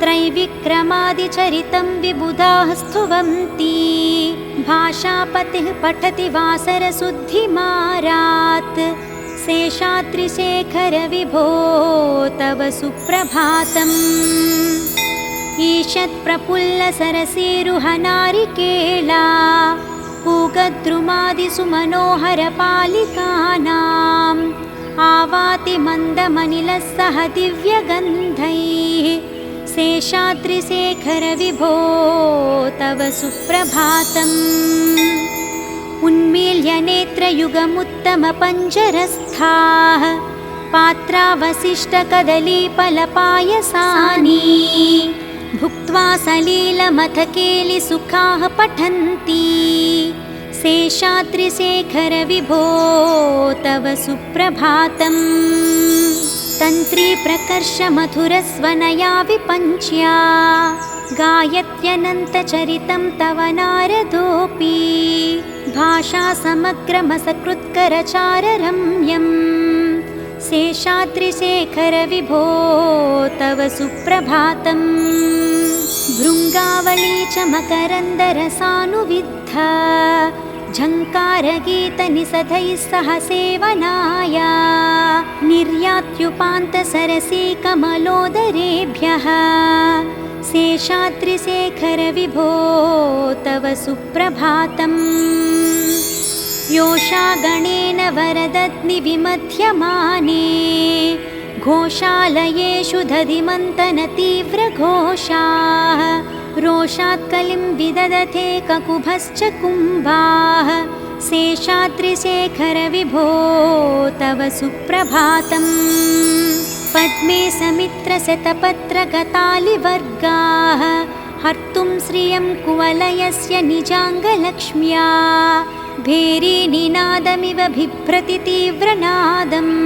त्रैविक्रमादिचरितं विबुधाः स्तुवन्ति। भाषापतिः पठति वासरशुद्धिमारात्। शेषाद्रिशेखर विभो तव सुप्रभातम्। ईषत्प्रफुल्लसरसीरुहनारिकेला। पूगद्रुमादिषु मनोहरपालिकानाम्। आवाति मन्दमनिलः सह दिव्यगन्धैः। शेषाद्रिशेखर विभो तव सुप्रभातम्। उन्मील्य नेत्रयुगमुत्तमपञ्जरस्थाः। पात्रावशिष्टकदलीफलपायसानि। भुक्त्वा सलीलमथकेलिसुखाः पठन्ति। शेषाद्रिशेखर विभो तव सुप्रभातम्। तन्त्री प्रकर्ष मधुरस्वनया विपञ्च्या। गायत्यनन्तचरितं तव नारदोऽपि। भाषा समग्रमसकृत्करचाररम्यम्। शेषाद्रिशेखर विभो तव सुप्रभातम्। भृङ्गावली च मकरन्दरसानुविद्धा। झङ्कारगीतनिषधैः सह सेवनाय। निर्यात्युपान्तसरसीकमलोदरेभ्यः। शेषाद्रिशेखर विभो तव सुप्रभातम्। योषा गणेन वरदग्निविमध्यमाने। घोषालयेषु दधिमन्तनतीव्रघोषाः। रोषात् कलिं विदधते ककुभश्च कुम्भाः। शेषाद्रिशेखर विभो तव सुप्रभातम्। पद्मे समित्रशतपत्रगतालिवर्गाः। हर्तुं श्रियं कुवलयस्य निजाङ्गलक्ष्म्या। भेरीनिनादमिव बिभ्रति तीव्रनादम्।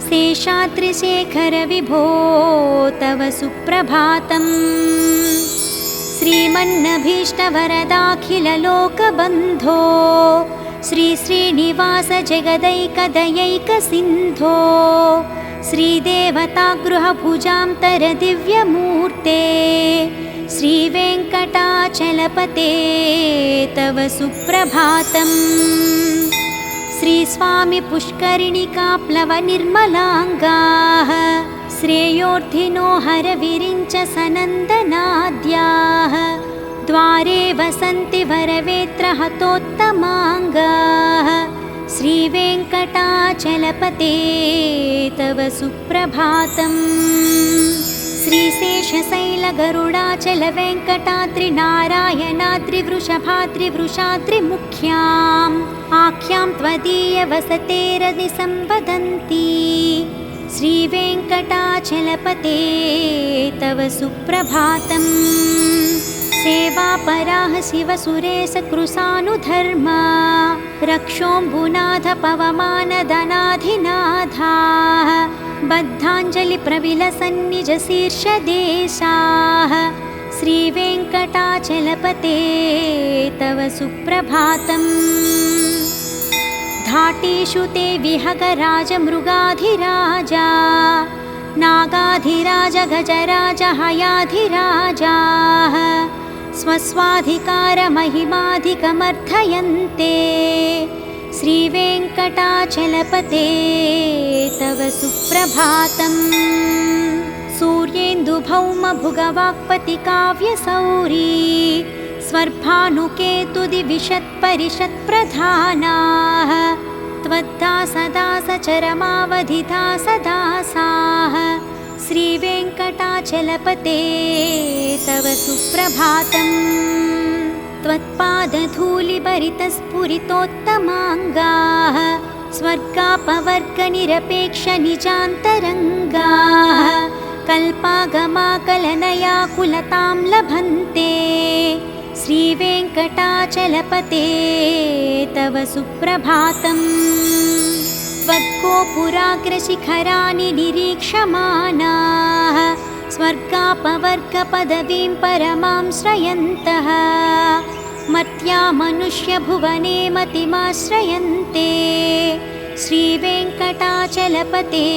शेषाद्रिशेखर विभो तव सुप्रभातम्। श्रीमन्नभीष्टवरदाखिललोकबन्धो। श्रीश्रीनिवास जगदैकदयैकसिन्धो। श्रीदेवतागृहभुजान्तरदिव्यमूर्ते। श्रीवेङ्कटाचलपते तव सुप्रभातम्। श्रीस्वामि पुष्करिणिकाप्लवनिर्मलाङ्गाः। श्रेयोर्धिनो हरविरिञ्च सनन्दनाद्याः। द्वारे वसन्ति वरवेत्रहतोत्तमाङ्गाः। श्रीवेङ्कटाचलपते तव सुप्रभातम्। श्रीशेषशैलगरुडाचलवेङ्कटाद्रिनारायणाद्रिवृषभाद्रिवृषाद्रिमुख्याम्। आख्यां त्वदीयवसतेरदिसंवदन्ति। श्रीवेङ्कटाचलपते तव सुप्रभातम्। सेवापराः शिवसुरेशकृशानुधर्मा। रक्षोऽम्बुनाथ पवमानदनाधिनाथाः बद्धाञ्जलिप्रविलसन्निजशीर्षदेशाः श्रीवेङ्कटाचलपते तव सुप्रभातम्। घाटेषु ते विहगराजमृगाधिराजा नागाधिराज गजराज हयाधिराजाः स्वस्वाधिकारमहिमाधिकमर्थयन्ते श्रीवेङ्कटाचलपते तव सुप्रभातम्। सूर्येन्दुभौमभुगवाक्पतिकाव्यसौरी स्वर्भानुकेतुदिविशत्परिषत्प्रधानाः त्वद्दासदासचरमावधिदासदासाः श्रीवेङ्कटाचलपते तव सुप्रभातम्। त्वत्पादधूलिभरितस्फुरितोत्तमाङ्गाः स्वर्गापवर्गनिरपेक्षनिजान्तरङ्गाः कल्पागमाकलनयाकुलतां लभन्ते श्रीवेङ्कटाचलपते तव सुप्रभातम्। त्वद्गोपुराग्रशिखराणि निरीक्षमाणाः स्वर्गापवर्गपदवीं परमां श्रयन्तः मर्त्या मनुष्यभुवने मतिमाश्रयन्ते श्रीवेङ्कटाचलपते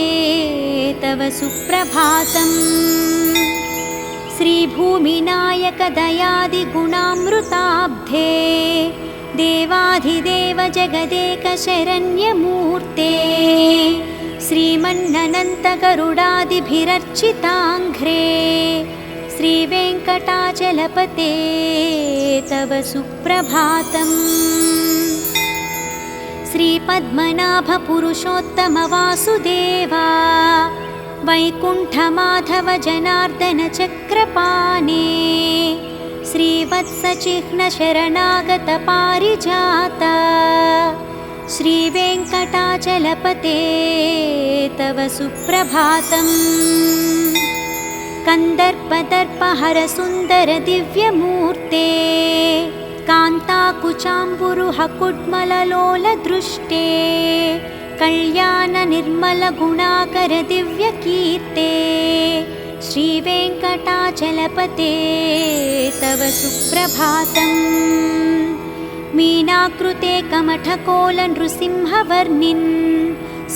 तव सुप्रभातम्। श्रीभूमिनायकदयादिगुणामृताब्धे देवाधिदेव जगदेकशरण्यमूर्ते श्रीमन्ननन्तगरुडादिभिरर्चिताङ्घ्रे श्रीवेङ्कटाचलपते तव सुप्रभातम्। श्रीपद्मनाभपुरुषोत्तमवासुदेवा वैकुण्ठमाधव जनार्दन चक्रपाणे श्रीवत्सचिह्नशरणागत पारिजात श्रीवेङ्कटाचलपते तव सुप्रभातम्। कन्दर्पदर्पहरसुन्दर दिव्यमूर्ते कान्ताकुचाम्बुरुहकुड्मललोलदृष्टे कल्याणनिर्मलगुणाकर दिव्यकीर्ते श्रीवेङ्कटाचलपते तव सुप्रभातम्। मीनाकृते कमठकोलनृसिंहवर्णिन्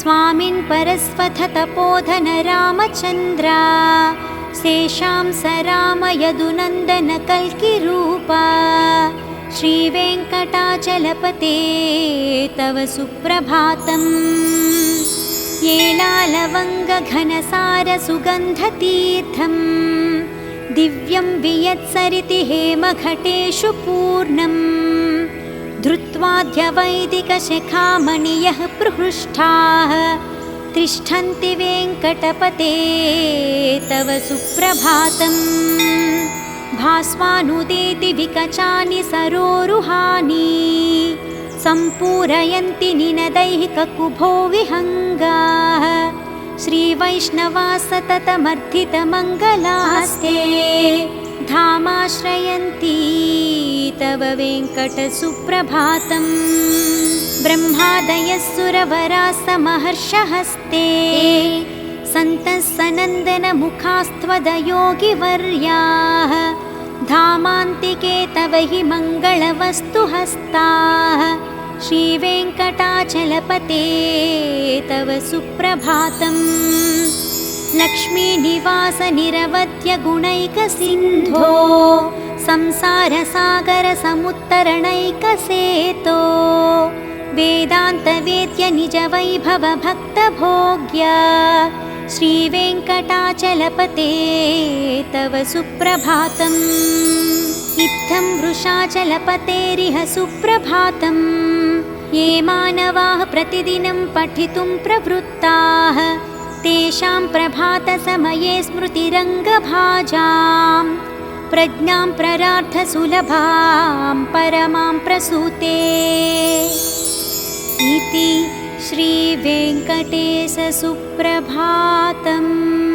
स्वामिन् परस्वथतपोधन रामचन्द्रा शेषां स राम यदुनन्दन कल्किरूपा श्रीवेङ्कटाचलपते तव सुप्रभातम्। येलालवङ्गघनसारसुगन्धतीर्थम् दिव्यं वियत्सरिति हेमघटेषु पूर्णम् धृत्वाद्यवैदिकशिखामणियः प्रहृष्टाः तिष्ठन्ति वेङ्कटपते तव सुप्रभातम्। भास्वानुदेति विकचानि सरोरुहानि सम्पूरयन्ति निनदैहिककुभो विहङ्गाः श्रीवैष्णवा सततमर्थितमङ्गलास्ते धामाश्रयन्ति तव वेङ्कटसुप्रभातम्। ब्रह्मादयः सुरवराः समहर्षहस्ते सन्तः सनन्दनमुखास्त्वदयोगिवर्याः धामान्तिके तव हि मङ्गलवस्तुहस्ताः श्रीवेङ्कटाचलपते तव सुप्रभातम्। लक्ष्मीनिवासनिरवध्यगुणैकसिन्धो संसारसागरसमुत्तरणैकसेतो वेदान्तवेद्य निजवैभवभक्तभोग्य श्रीवेङ्कटाचलपते तव सुप्रभातम्। इत्थं वृषाचलपतेरिह सुप्रभातम्। ये मानवाः प्रतिदिनं पठितुं प्रवृत्ताः तेषां प्रभातसमये स्मृतिरङ्गभाजां प्रज्ञां प्ररार्थसुलभां परमां प्रसूते इति श्रीवेङ्कटेशसुप्रभातम्।